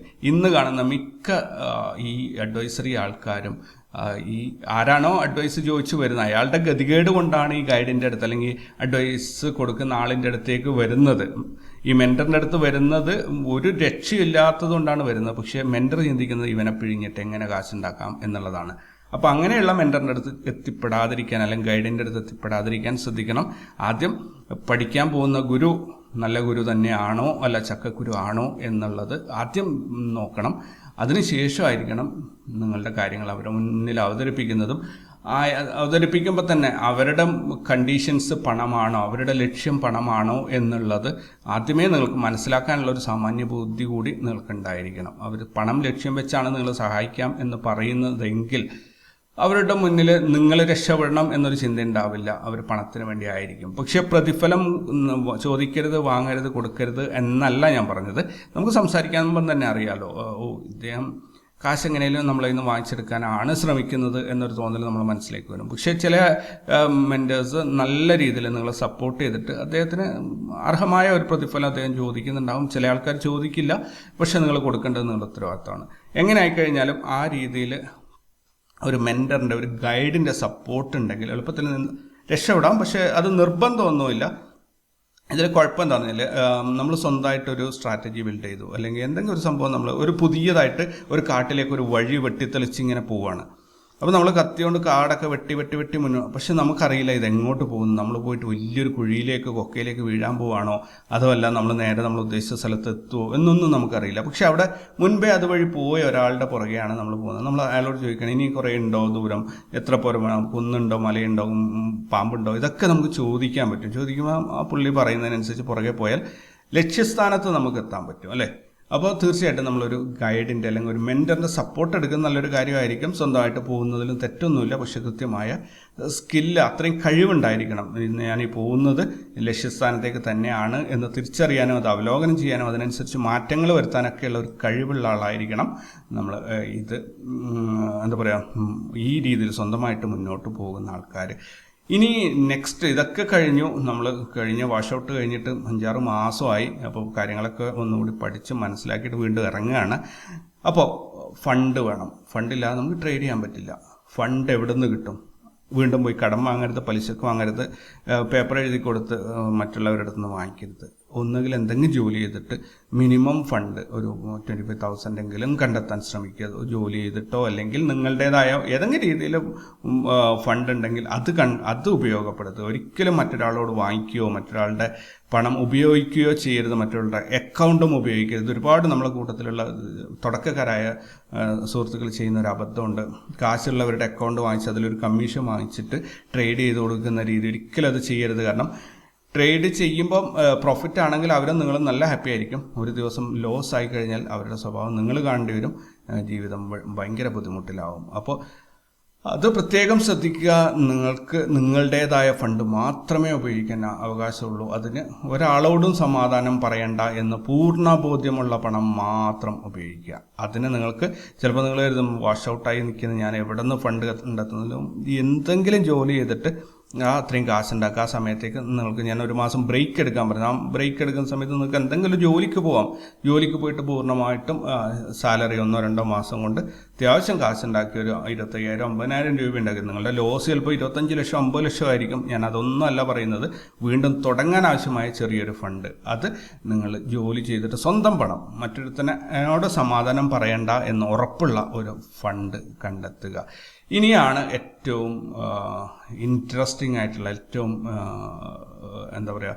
ഇന്ന് കാണുന്ന മിക്ക ഈ അഡ്വൈസറി ആൾക്കാരും ഈ ആരാണോ അഡ്വൈസ് ചോദിച്ചു വരുന്നത് അയാളുടെ ഗതികേട് കൊണ്ടാണ് ഈ ഗൈഡിൻ്റെ അടുത്ത് അല്ലെങ്കിൽ അഡ്വൈസ് കൊടുക്കുന്ന ആളിൻ്റെ അടുത്തേക്ക് വരുന്നത്. ഈ മെൻറ്ററിൻ്റെ അടുത്ത് വരുന്നത് ഒരു രക്ഷയില്ലാത്തത് കൊണ്ടാണ് വരുന്നത്. പക്ഷേ മെൻറ്റർ ചിന്തിക്കുന്നത് ഇവനെ പിഴിഞ്ഞിട്ട് എങ്ങനെ കാശുണ്ടാക്കാം എന്നുള്ളതാണ്. അപ്പോൾ അങ്ങനെയുള്ള മെൻറ്ററിൻ്റെ അടുത്ത് എത്തിപ്പെടാതിരിക്കാൻ, അല്ലെങ്കിൽ ഗൈഡിൻ്റെ അടുത്ത് എത്തിപ്പെടാതിരിക്കാൻ ശ്രദ്ധിക്കണം. ആദ്യം പഠിക്കാൻ പോകുന്ന ഗുരു നല്ല ഗുരു തന്നെയാണോ അല്ല ചക്കക്കുരു ആണോ എന്നുള്ളത് ആദ്യം നോക്കണം. അതിനുശേഷമായിരിക്കണം നിങ്ങളുടെ കാര്യങ്ങൾ അവരുടെ മുന്നിൽ അവതരിപ്പിക്കുന്നതും. അവതരിപ്പിക്കുമ്പോൾ തന്നെ അവരുടെ കണ്ടീഷൻസ് പണമാണോ, അവരുടെ ലക്ഷ്യം പണമാണോ എന്നുള്ളത് ആദ്യമേ നിങ്ങൾക്ക് മനസ്സിലാക്കാനുള്ള ഒരു സാമാന്യ ബുദ്ധി കൂടി നിങ്ങൾക്കുണ്ടായിരിക്കണം. അവർ പണം ലക്ഷ്യം വെച്ചാണ് നിങ്ങൾ സഹായിക്കാം എന്ന് പറയുന്നതെങ്കിൽ അവരുടെ മുന്നിൽ നിങ്ങൾ രക്ഷപ്പെടണം എന്നൊരു ചിന്ത ഉണ്ടാവില്ല, അവർ പണത്തിന് വേണ്ടി ആയിരിക്കും. പക്ഷെ പ്രതിഫലം ചോദിക്കരുത്, വാങ്ങരുത്, കൊടുക്കരുത് എന്നല്ല ഞാൻ പറഞ്ഞത്. നമുക്ക് സംസാരിക്കുമ്പോൾ തന്നെ അറിയാലോ, ഇദ്ദേഹം കാശ് എങ്ങനെയും നമ്മളതിൽ നിന്ന് വാങ്ങിച്ചെടുക്കാനാണ് ശ്രമിക്കുന്നത് എന്നൊരു തോന്നൽ നമ്മൾ മനസ്സിലേക്ക് വരും. പക്ഷേ ചില മെൻറ്റേഴ്സ് നല്ല രീതിയിൽ നിങ്ങളെ സപ്പോർട്ട് ചെയ്തിട്ട് അദ്ദേഹത്തിന് അർഹമായ ഒരു പ്രതിഫലം അദ്ദേഹം ചോദിക്കുന്നുണ്ടാവും. ചില ആൾക്കാർ ചോദിക്കില്ല, പക്ഷെ നിങ്ങൾ കൊടുക്കേണ്ടത് നിങ്ങളുടെ ഉത്തരവാദിത്തമാണ്. എങ്ങനെ ആയിക്കഴിഞ്ഞാലും ആ രീതിയിൽ ഒരു മെൻറ്ററിൻ്റെ, ഒരു ഗൈഡിൻ്റെ സപ്പോർട്ട് ഉണ്ടെങ്കിൽ എളുപ്പത്തിൽ നിന്ന് രക്ഷപ്പെടാം. പക്ഷേ അത് നിർബന്ധമൊന്നുമില്ല. ഇതിൽ കുഴപ്പം എന്താണെന്ന് വെച്ചാൽ നമ്മൾ സ്വന്തമായിട്ടൊരു സ്ട്രാറ്റജി ബിൽഡ് ചെയ്തു, അല്ലെങ്കിൽ എന്തെങ്കിലും ഒരു സംഭവം നമ്മൾ ഒരു പുതിയതായിട്ട് ഒരു കാട്ടിലേക്ക് ഒരു വഴി വെട്ടിത്തെളിച്ച് ഇങ്ങനെ പോവുകയാണ്. അപ്പോൾ നമ്മൾ കത്തിയോണ്ട് കാടൊക്കെ വെട്ടി മുന്നോട്ട്, പക്ഷെ നമുക്കറിയില്ല ഇത് എങ്ങോട്ട് പോകുന്നു. നമ്മൾ പോയിട്ട് വലിയൊരു കുഴിയിലേക്ക്, കൊക്കയിലേക്ക് വീഴാൻ പോവാണോ, അതുമല്ല നമ്മൾ നേരെ നമ്മൾ ഉദ്ദേശിച്ച സ്ഥലത്ത് എത്തുമോ എന്നൊന്നും നമുക്കറിയില്ല. പക്ഷെ അവിടെ മുൻപേ അതുവഴി പോയ ഒരാളുടെ പുറകെയാണ് നമ്മൾ പോകുന്നത്. നമ്മൾ അയാളോട് ചോദിക്കണം, ഇനി കുറേ ഉണ്ടോ ദൂരം, എത്ര പുറം വേണം, കുന്നുണ്ടോ, മലയുണ്ടോ, പാമ്പുണ്ടോ, ഇതൊക്കെ നമുക്ക് ചോദിക്കാൻ പറ്റും. ചോദിക്കുമ്പോൾ ആ പുള്ളി പറയുന്നതിനനുസരിച്ച് പുറകെ പോയാൽ ലക്ഷ്യസ്ഥാനത്ത് നമുക്ക് എത്താൻ പറ്റും, അല്ലേ? അപ്പോൾ തീർച്ചയായിട്ടും നമ്മളൊരു ഗൈഡിൻ്റെ അല്ലെങ്കിൽ ഒരു മെൻറ്ററിൻ്റെ സപ്പോർട്ട് എടുക്കുന്ന നല്ലൊരു കാര്യമായിരിക്കും. സ്വന്തമായിട്ട് പോകുന്നതിലും തെറ്റൊന്നുമില്ല. പക്ഷെ കൃത്യമായ സ്കില്ല്, അത്രയും കഴിവുണ്ടായിരിക്കണം. ഞാൻ ഈ പോകുന്നത് ലക്ഷ്യസ്ഥാനത്തേക്ക് തന്നെയാണ് എന്ന് തിരിച്ചറിയാനും അത് അവലോകനം ചെയ്യാനും അതിനനുസരിച്ച് മാറ്റങ്ങൾ വരുത്താനൊക്കെയുള്ള ഒരു കഴിവുള്ള ആളായിരിക്കണം നമ്മൾ. ഇത് എന്താ പറയുക, ഈ രീതിയിൽ സ്വന്തമായിട്ട് മുന്നോട്ട് പോകുന്ന ആൾക്കാർ. ഇനി നെക്സ്റ്റ് ഇതൊക്കെ കഴിഞ്ഞു, നമ്മൾ കഴിഞ്ഞ വാഷ് ഔട്ട് കഴിഞ്ഞിട്ട് 5-6 മാസമായി. അപ്പോൾ കാര്യങ്ങളൊക്കെ ഒന്നുകൂടി പഠിച്ച് മനസ്സിലാക്കിയിട്ട് വീണ്ടും ഇറങ്ങുകയാണ്. അപ്പോൾ ഫണ്ട് വേണം. ഫണ്ടില്ലാതെ നമുക്ക് ട്രേഡ് ചെയ്യാൻ പറ്റില്ല. ഫണ്ട് എവിടെ നിന്ന് കിട്ടും? വീണ്ടും പോയി കടം വാങ്ങരുത്, പലിശക്ക് വാങ്ങരുത്, പേപ്പർ എഴുതി കൊടുത്ത് മറ്റുള്ളവരുടെ അടുത്ത് നിന്ന് വാങ്ങിക്കരുത്. ഒന്നുകിൽ എന്തെങ്കിലും ജോലി ചെയ്തിട്ട് മിനിമം ഫണ്ട് ഒരു 25,000 എങ്കിലും കണ്ടെത്താൻ ശ്രമിക്കുക. ജോലി ചെയ്തിട്ടോ അല്ലെങ്കിൽ നിങ്ങളുടേതായ ഏതെങ്കിലും രീതിയിൽ ഫണ്ട് ഉണ്ടെങ്കിൽ അത് ഉപയോഗപ്പെടുത്തുക. ഒരിക്കലും മറ്റൊരാളോട് വാങ്ങിക്കുകയോ മറ്റൊരാളുടെ പണം ഉപയോഗിക്കുകയോ ചെയ്യരുത്. മറ്റൊരാളുടെ അക്കൗണ്ടും ഉപയോഗിക്കരുത്. ഒരുപാട് നമ്മളെ കൂട്ടത്തിലുള്ള തുടക്കക്കാരായ സുഹൃത്തുക്കൾ ചെയ്യുന്ന ഒരു അബദ്ധമുണ്ട്. കാശുള്ളവരുടെ അക്കൗണ്ട് വാങ്ങിച്ച് അതിലൊരു കമ്മീഷൻ വാങ്ങിച്ചിട്ട് ട്രേഡ് ചെയ്ത് കൊടുക്കുന്ന രീതി ഒരിക്കലും അത് ചെയ്യരുത്. കാരണം ട്രേഡ് ചെയ്യുമ്പം പ്രോഫിറ്റ് ആണെങ്കിൽ അവരും നിങ്ങളും നല്ല ഹാപ്പി ആയിരിക്കും. ഒരു ദിവസം ലോസ് ആയി കഴിഞ്ഞാൽ അവരുടെ സ്വഭാവം നിങ്ങൾ കാണേണ്ടി വരും. ജീവിതം ഭയങ്കര ബുദ്ധിമുട്ടിലാവും. അപ്പോൾ അത് പ്രത്യേകം ശ്രദ്ധിക്കുക. നിങ്ങൾക്ക് നിങ്ങളുടേതായ ഫണ്ട് മാത്രമേ ഉപയോഗിക്കാൻ അവകാശമുള്ളൂ. അതിന് ഒരാളോടും സമാധാനം പറയണ്ട എന്ന് പൂർണ്ണ ബോധ്യമുള്ള പണം മാത്രം ഉപയോഗിക്കുക. അതിന് നിങ്ങൾക്ക് ചിലപ്പോൾ നിങ്ങൾ കരുതും വാഷ് ഔട്ടായി നിൽക്കുന്നത് ഞാൻ എവിടെ നിന്ന് ഫണ്ട് കണ്ടെത്തുന്നതിലും എന്തെങ്കിലും ജോലി ചെയ്തിട്ട് അത്രയും കാശുണ്ടാക്കുക. ആ സമയത്തേക്ക് നിങ്ങൾക്ക് ഞാൻ ഒരു മാസം ബ്രേക്ക് എടുക്കാൻ പറഞ്ഞു. ആ ബ്രേക്ക് എടുക്കുന്ന സമയത്ത് നിങ്ങൾക്ക് എന്തെങ്കിലും ജോലിക്ക് പോകാം. ജോലിക്ക് പോയിട്ട് പൂർണ്ണമായിട്ടും സാലറി 1-2 മാസം കൊണ്ട് അത്യാവശ്യം കാശുണ്ടാക്കി ഒരു 25,000 50,000 രൂപ ഉണ്ടാക്കി. നിങ്ങളുടെ ലോസ് ചിലപ്പോൾ 25 ലക്ഷം 50 ലക്ഷം ആയിരിക്കും. ഞാൻ അതൊന്നും അല്ല പറയുന്നത്. വീണ്ടും തുടങ്ങാൻ ആവശ്യമായ ചെറിയൊരു ഫണ്ട് അത് നിങ്ങൾ ജോലി ചെയ്തിട്ട് സ്വന്തം പണം മറ്റൊരുത്തനോട് സമാധാനം പറയണ്ട എന്ന് ഉറപ്പുള്ള ഒരു ഫണ്ട് കണ്ടെത്തുക. ഇനിയാണ് ഏറ്റവും ഇൻട്രസ്റ്റിംഗ് ആയിട്ടുള്ള ഏറ്റവും എന്താ പറയുക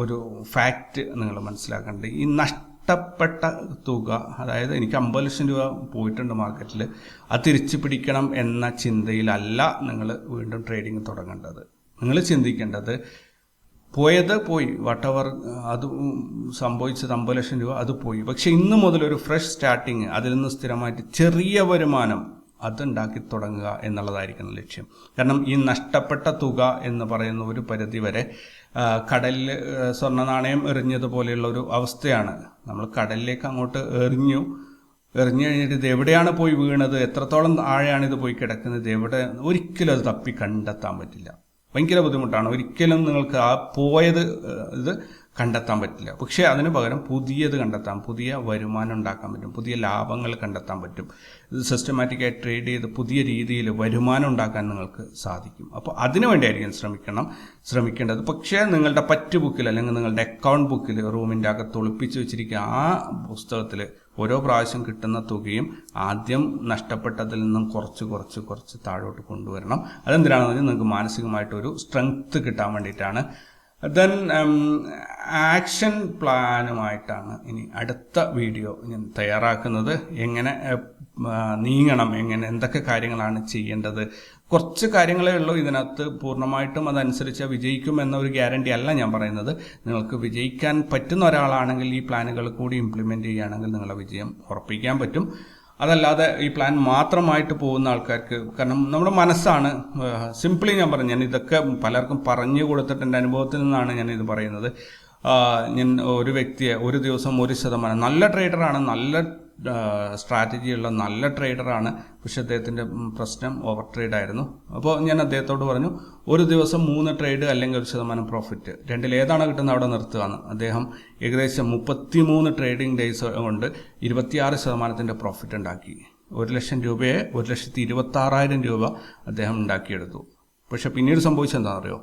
ഒരു ഫാക്റ്റ് നിങ്ങൾ മനസ്സിലാക്കേണ്ടത്. ഈ നഷ്ടപ്പെട്ട തുക, അതായത് എനിക്ക് 50 ലക്ഷം രൂപ പോയിട്ടുണ്ട് മാർക്കറ്റിൽ, അത് തിരിച്ചു പിടിക്കണം എന്ന ചിന്തയിലല്ല നിങ്ങൾ വീണ്ടും ട്രേഡിങ് തുടങ്ങേണ്ടത്. നിങ്ങൾ ചിന്തിക്കേണ്ടത് പോയത് പോയി, വട്ടവർ അത് സംഭവിച്ചത് 50 ലക്ഷം രൂപ അത് പോയി. പക്ഷെ ഇന്ന് മുതൽ ഒരു ഫ്രഷ് സ്റ്റാർട്ടിങ്, അതിൽ നിന്ന് സ്ഥിരമായിട്ട് ചെറിയ വരുമാനം അതുണ്ടാക്കി തുടങ്ങുക എന്നുള്ളതായിരിക്കണം ലക്ഷ്യം. കാരണം ഈ നഷ്ടപ്പെട്ട തുക എന്ന് പറയുന്ന ഒരു പരിധി വരെ കടലിൽ സ്വർണ്ണ നാണയം എറിഞ്ഞതുപോലെയുള്ള ഒരു അവസ്ഥയാണ്. നമ്മൾ കടലിലേക്ക് അങ്ങോട്ട് എറിഞ്ഞു കഴിഞ്ഞിട്ട് ഇത് എവിടെയാണ് പോയി വീണത്, എത്രത്തോളം ആഴെയാണ് ഇത് പോയി കിടക്കുന്നത്, എവിടെ, ഒരിക്കലും അത് തപ്പി കണ്ടെത്താൻ പറ്റില്ല. ഭയങ്കര ബുദ്ധിമുട്ടാണ്. ഒരിക്കലും നിങ്ങൾക്ക് ആ പോയത് ഇത് കണ്ടെത്താൻ പറ്റില്ല. പക്ഷേ അതിന് പകരം പുതിയത് കണ്ടെത്താം, പുതിയ വരുമാനം ഉണ്ടാക്കാൻ പറ്റും, പുതിയ ലാഭങ്ങൾ കണ്ടെത്താൻ പറ്റും. ഇത് സിസ്റ്റമാറ്റിക്കായി ട്രേഡ് ചെയ്ത് പുതിയ രീതിയിൽ വരുമാനം ഉണ്ടാക്കാൻ നിങ്ങൾക്ക് സാധിക്കും. അപ്പോൾ അതിനു വേണ്ടിയായിരിക്കും ശ്രമിക്കേണ്ടത്. പക്ഷേ നിങ്ങളുടെ പറ്റ് ബുക്കിൽ അല്ലെങ്കിൽ നിങ്ങളുടെ അക്കൗണ്ട് ബുക്കിൽ റൂമിൻ്റെ അകത്ത് ഒളിപ്പിച്ച് വെച്ചിരിക്കുക ആ പുസ്തകത്തിൽ ഓരോ പ്രാവശ്യം കിട്ടുന്ന തുകയും ആദ്യം നഷ്ടപ്പെട്ടതിൽ നിന്നും കുറച്ച് താഴോട്ട് കൊണ്ടുവരണം. അതെന്തിനാണെന്ന് പറഞ്ഞാൽ നിങ്ങൾക്ക് മാനസികമായിട്ടൊരു സ്ട്രെങ്ത് കിട്ടാൻ വേണ്ടിയിട്ടാണ്. ദെൻ ആക്ഷൻ പ്ലാനുമായിട്ടാണ് ഇനി അടുത്ത വീഡിയോ ഞാൻ തയ്യാറാക്കുന്നത്. എങ്ങനെ നീങ്ങണം, എന്തൊക്കെ കാര്യങ്ങളാണ് ചെയ്യേണ്ടത്. കുറച്ച് കാര്യങ്ങളേ ഉള്ളൂ ഇതിനകത്ത്. പൂർണ്ണമായിട്ടും അതനുസരിച്ച് വിജയിക്കും എന്നൊരു ഗ്യാരണ്ടി അല്ല ഞാൻ പറയുന്നത്. നിങ്ങൾക്ക് വിജയിക്കാൻ പറ്റുന്ന ഒരാളാണെങ്കിൽ ഈ പ്ലാനുകൾ കൂടി ഇംപ്ലിമെൻറ്റ് ചെയ്യുകയാണെങ്കിൽ നിങ്ങളുടെ വിജയം ഉറപ്പിക്കാൻ പറ്റും. അതല്ലാതെ ഈ പ്ലാൻ മാത്രമായിട്ട് പോകുന്ന ആൾക്കാർക്ക്, കാരണം നമ്മുടെ മനസ്സാണ്, സിംപ്ലി ഞാൻ പറഞ്ഞു, ഞാൻ ഇതൊക്കെ പലർക്കും പറഞ്ഞു കൊടുത്തിട്ട് എൻ്റെ അനുഭവത്തിൽ നിന്നാണ് ഞാൻ ഇത് പറയുന്നത്. ഞാൻ ഒരു വ്യക്തിയെ ഒരു ദിവസം 1% നല്ല ട്രേഡറാണ്, നല്ല സ്ട്രാറ്റജിയുള്ള നല്ല ട്രേഡറാണ്, പക്ഷെ അദ്ദേഹത്തിൻ്റെ പ്രശ്നം ഓവർ ട്രേഡ് ആയിരുന്നു. അപ്പോൾ ഞാൻ അദ്ദേഹത്തോട് പറഞ്ഞു, ഒരു ദിവസം 3 ട്രേഡ് അല്ലെങ്കിൽ 1% പ്രോഫിറ്റ്, രണ്ടിലേതാണ് കിട്ടുന്നത് അവിടെ നിർത്തുകയാണ്. അദ്ദേഹം ഏകദേശം 33 ട്രേഡിംഗ് ഡേയ്സ് കൊണ്ട് 26% പ്രോഫിറ്റ് ഉണ്ടാക്കി. 1 ലക്ഷം രൂപയെ 1,26,000 രൂപ അദ്ദേഹം ഉണ്ടാക്കിയെടുത്തു. പക്ഷെ പിന്നീട് സംഭവിച്ചത് എന്താണെന്ന് അറിയോ?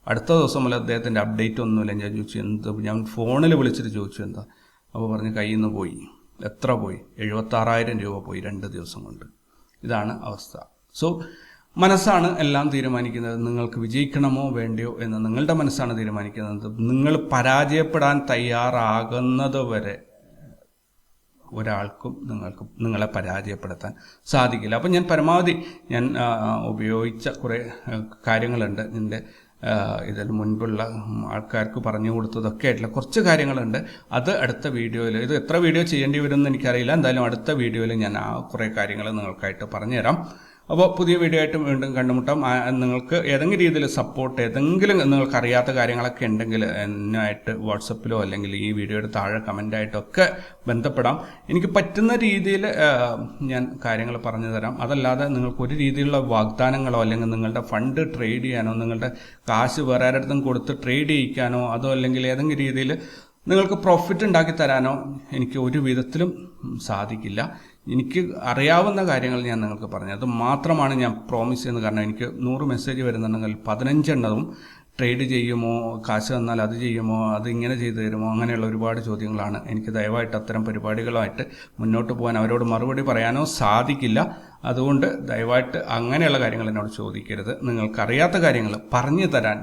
അടുത്ത ദിവസം മുതൽ അദ്ദേഹത്തിൻ്റെ അപ്ഡേറ്റ് ഒന്നുമില്ല. ഞാൻ ചോദിച്ചു ഞാൻ ഫോണിൽ വിളിച്ചിട്ട് ചോദിച്ചു എന്താ, അപ്പോൾ പറഞ്ഞ് കയ്യിൽ നിന്ന് പോയി. എത്ര പോയി? 76,000 രൂപ പോയി 2 ദിവസം കൊണ്ട്. ഇതാണ് അവസ്ഥ. സോ മനസ്സാണ് എല്ലാം തീരുമാനിക്കുന്നത്. നിങ്ങൾക്ക് വിജയിക്കണമോ വേണ്ടയോ എന്ന് നിങ്ങളുടെ മനസ്സാണ് തീരുമാനിക്കുന്നത്. നിങ്ങൾ പരാജയപ്പെടാൻ തയ്യാറാകുന്നത് വരെ ഒരാൾക്കും നിങ്ങളെ പരാജയപ്പെടുത്താൻ സാധിക്കില്ല. അപ്പം ഞാൻ പരമാവധി ഉപയോഗിച്ച കുറേ കാര്യങ്ങളുണ്ട്. ഇതിൻ്റെ ഇതിന് മുൻപുള്ള ആൾക്കാർക്ക് പറഞ്ഞു കൊടുത്തതൊക്കെ ആയിട്ടുള്ള കുറച്ച് കാര്യങ്ങളുണ്ട്. അത് അടുത്ത വീഡിയോയിൽ, ഇത് എത്ര വീഡിയോ ചെയ്യേണ്ടി വരുമെന്ന് എനിക്കറിയില്ല. എന്തായാലും അടുത്ത വീഡിയോയിൽ ഞാൻ ആ കുറേ കാര്യങ്ങൾ നിങ്ങൾക്കായിട്ട് പറഞ്ഞുതരാം. അപ്പോൾ പുതിയ വീഡിയോ ആയിട്ട് വീണ്ടും കണ്ടുമുട്ടാം. നിങ്ങൾക്ക് ഏതെങ്കിലും രീതിയിൽ സപ്പോർട്ട്, ഏതെങ്കിലും നിങ്ങൾക്ക് അറിയാത്ത കാര്യങ്ങളൊക്കെ ഉണ്ടെങ്കിൽ എന്നായിട്ട് വാട്സപ്പിലോ അല്ലെങ്കിൽ ഈ വീഡിയോയുടെ താഴെ കമൻ്റായിട്ടൊക്കെ ബന്ധപ്പെടാം. എനിക്ക് പറ്റുന്ന രീതിയിൽ ഞാൻ കാര്യങ്ങൾ പറഞ്ഞു തരാം. അതല്ലാതെ നിങ്ങൾക്ക് ഒരു രീതിയിലുള്ള വാഗ്ദാനങ്ങളോ അല്ലെങ്കിൽ നിങ്ങളുടെ ഫണ്ട് ട്രേഡ് ചെയ്യാനോ നിങ്ങളുടെ കാശ് വേറെ ആരുടെടുത്തും കൊടുത്ത് ട്രേഡ് ചെയ്യിക്കാനോ അതോ അല്ലെങ്കിൽ ഏതെങ്കിലും രീതിയിൽ നിങ്ങൾക്ക് പ്രോഫിറ്റ് ഉണ്ടാക്കി തരാനോ എനിക്ക് ഒരു വിധത്തിലും സാധിക്കില്ല. എനിക്ക് അറിയാവുന്ന കാര്യങ്ങൾ ഞാൻ നിങ്ങൾക്ക് പറഞ്ഞു, അത് മാത്രമാണ് ഞാൻ പ്രോമിസ് ചെയ്യുന്നത്. കാരണം എനിക്ക് 100 മെസ്സേജ് വരുന്നുണ്ടെങ്കിൽ 15 എണ്ണവും ട്രേഡ് ചെയ്യുമോ, കാശ് തന്നാൽ അത് ചെയ്യുമോ, അത് ഇങ്ങനെ ചെയ്തു തരുമോ, അങ്ങനെയുള്ള ഒരുപാട് ചോദ്യങ്ങളാണ്. എനിക്ക് ദയവായിട്ട് അത്തരം പരിപാടികളുമായിട്ട് മുന്നോട്ട് പോകാൻ അവരോട് മറുപടി പറയാനോ സാധിക്കില്ല. അതുകൊണ്ട് ദയവായിട്ട് അങ്ങനെയുള്ള കാര്യങ്ങൾ എന്നോട് ചോദിക്കരുത്. നിങ്ങൾക്കറിയാത്ത കാര്യങ്ങൾ പറഞ്ഞു തരാൻ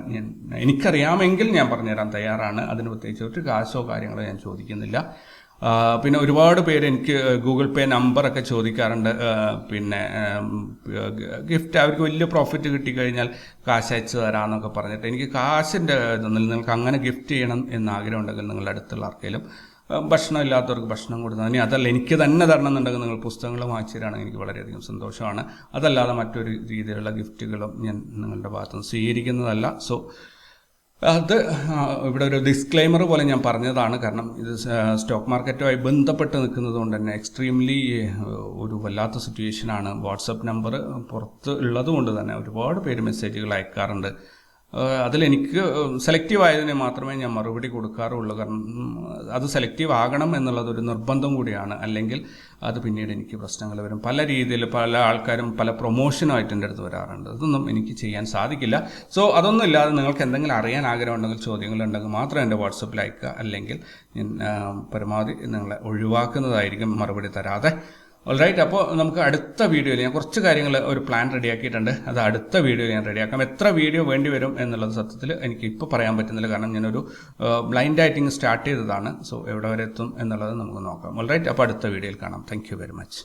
എനിക്കറിയാമെങ്കിൽ ഞാൻ പറഞ്ഞുതരാൻ തയ്യാറാണ്. അതിന് പ്രത്യേകിച്ച് ഒരു കാശോ കാര്യങ്ങളോ ഞാൻ ചോദിക്കുന്നില്ല. പിന്നെ ഒരുപാട് പേര് എനിക്ക് ഗൂഗിൾ പേ നമ്പറൊക്കെ ചോദിക്കാറുണ്ട്. പിന്നെ ഗിഫ്റ്റ് അവർക്ക് വലിയ പ്രോഫിറ്റ് കിട്ടിക്കഴിഞ്ഞാൽ കാശ് അയച്ചു തരാമെന്നൊക്കെ പറഞ്ഞിട്ട്. എനിക്ക് കാശിൻ്റെ ഇതൊന്നും, നിങ്ങൾക്ക് അങ്ങനെ ഗിഫ്റ്റ് ചെയ്യണം എന്ന് ആഗ്രഹം ഉണ്ടെങ്കിൽ നിങ്ങളുടെ അടുത്തുള്ള ആർക്കെങ്കിലും ഭക്ഷണം ഇല്ലാത്തവർക്ക് ഭക്ഷണം കൊടുത്താൽ, ഇനി അതല്ല എനിക്ക് തന്നെ തരണം എന്നുണ്ടെങ്കിൽ നിങ്ങൾ പുസ്തകങ്ങൾ വാങ്ങിച്ചു തരാണെങ്കിൽ എനിക്ക് വളരെയധികം സന്തോഷമാണ്. അതല്ലാതെ മറ്റൊരു രീതിയിലുള്ള ഗിഫ്റ്റുകളും ഞാൻ നിങ്ങളുടെ ഭാഗത്തുനിന്ന് സ്വീകരിക്കുന്നതല്ല. സോ അത് ഇവിടെ ഒരു ഡിസ്ക്ലെയിമർ പോലെ ഞാൻ പറഞ്ഞതാണ്. കാരണം ഇത് സ്റ്റോക്ക് മാർക്കറ്റുമായി ബന്ധപ്പെട്ട് നിൽക്കുന്നത് കൊണ്ട് തന്നെ എക്സ്ട്രീംലി ഒരു വല്ലാത്ത സിറ്റുവേഷനാണ്. വാട്സപ്പ് നമ്പർ പുറത്ത് ഉള്ളത് കൊണ്ട് തന്നെ ഒരുപാട് പേര് മെസ്സേജുകൾ അയക്കാറുണ്ട്. അതിലെനിക്ക് സെലക്റ്റീവ് ആയതിനെ മാത്രമേ ഞാൻ മറുപടി കൊടുക്കാറുള്ളൂ. കാരണം അത് സെലക്റ്റീവ് ആകണം എന്നുള്ളതൊരു നിർബന്ധം കൂടിയാണ്. അല്ലെങ്കിൽ അത് പിന്നീട് എനിക്ക് പ്രശ്നങ്ങൾ വരും. പല രീതിയിൽ പല ആൾക്കാരും പല പ്രൊമോഷനുമായിട്ട് എൻ്റെ അടുത്ത് വരാറുണ്ട്. അതൊന്നും എനിക്ക് ചെയ്യാൻ സാധിക്കില്ല. സോ അതൊന്നും ഇല്ലാതെ നിങ്ങൾക്ക് എന്തെങ്കിലും അറിയാൻ ആഗ്രഹമുണ്ടെങ്കിൽ, ചോദ്യങ്ങളുണ്ടെങ്കിൽ മാത്രം എൻ്റെ വാട്സപ്പിൽ അയക്കുക. അല്ലെങ്കിൽ ഞാൻ പരമാവധി നിങ്ങളെ ഒഴിവാക്കുന്നതായിരിക്കും മറുപടി തരാതെ. ഓൾറൈറ്റ്, അപ്പോൾ നമുക്ക് അടുത്ത വീഡിയോയിൽ ഞാൻ കുറച്ച് കാര്യങ്ങൾ ഒരു പ്ലാൻ റെഡിയാക്കിയിട്ടുണ്ട്. അത് അടുത്ത വീഡിയോയിൽ ഞാൻ റെഡിയാക്കാം. എത്ര വീഡിയോ വേണ്ടി വരും എന്നുള്ളത് സത്യത്തിൽ എനിക്ക് ഇപ്പോൾ പറയാൻ പറ്റുന്നില്ല. കാരണം ഞാനൊരു ബ്ലൈൻഡ് ഡയറ്റിംഗ് സ്റ്റാർട്ട് ചെയ്തതാണ്. സോ എവിടെ വരെ എത്തും എന്നുള്ളത് നമുക്ക് നോക്കാം. ഓൾറൈറ്റ്, അപ്പോൾ അടുത്ത വീഡിയോയിൽ കാണാം. Thank you very much.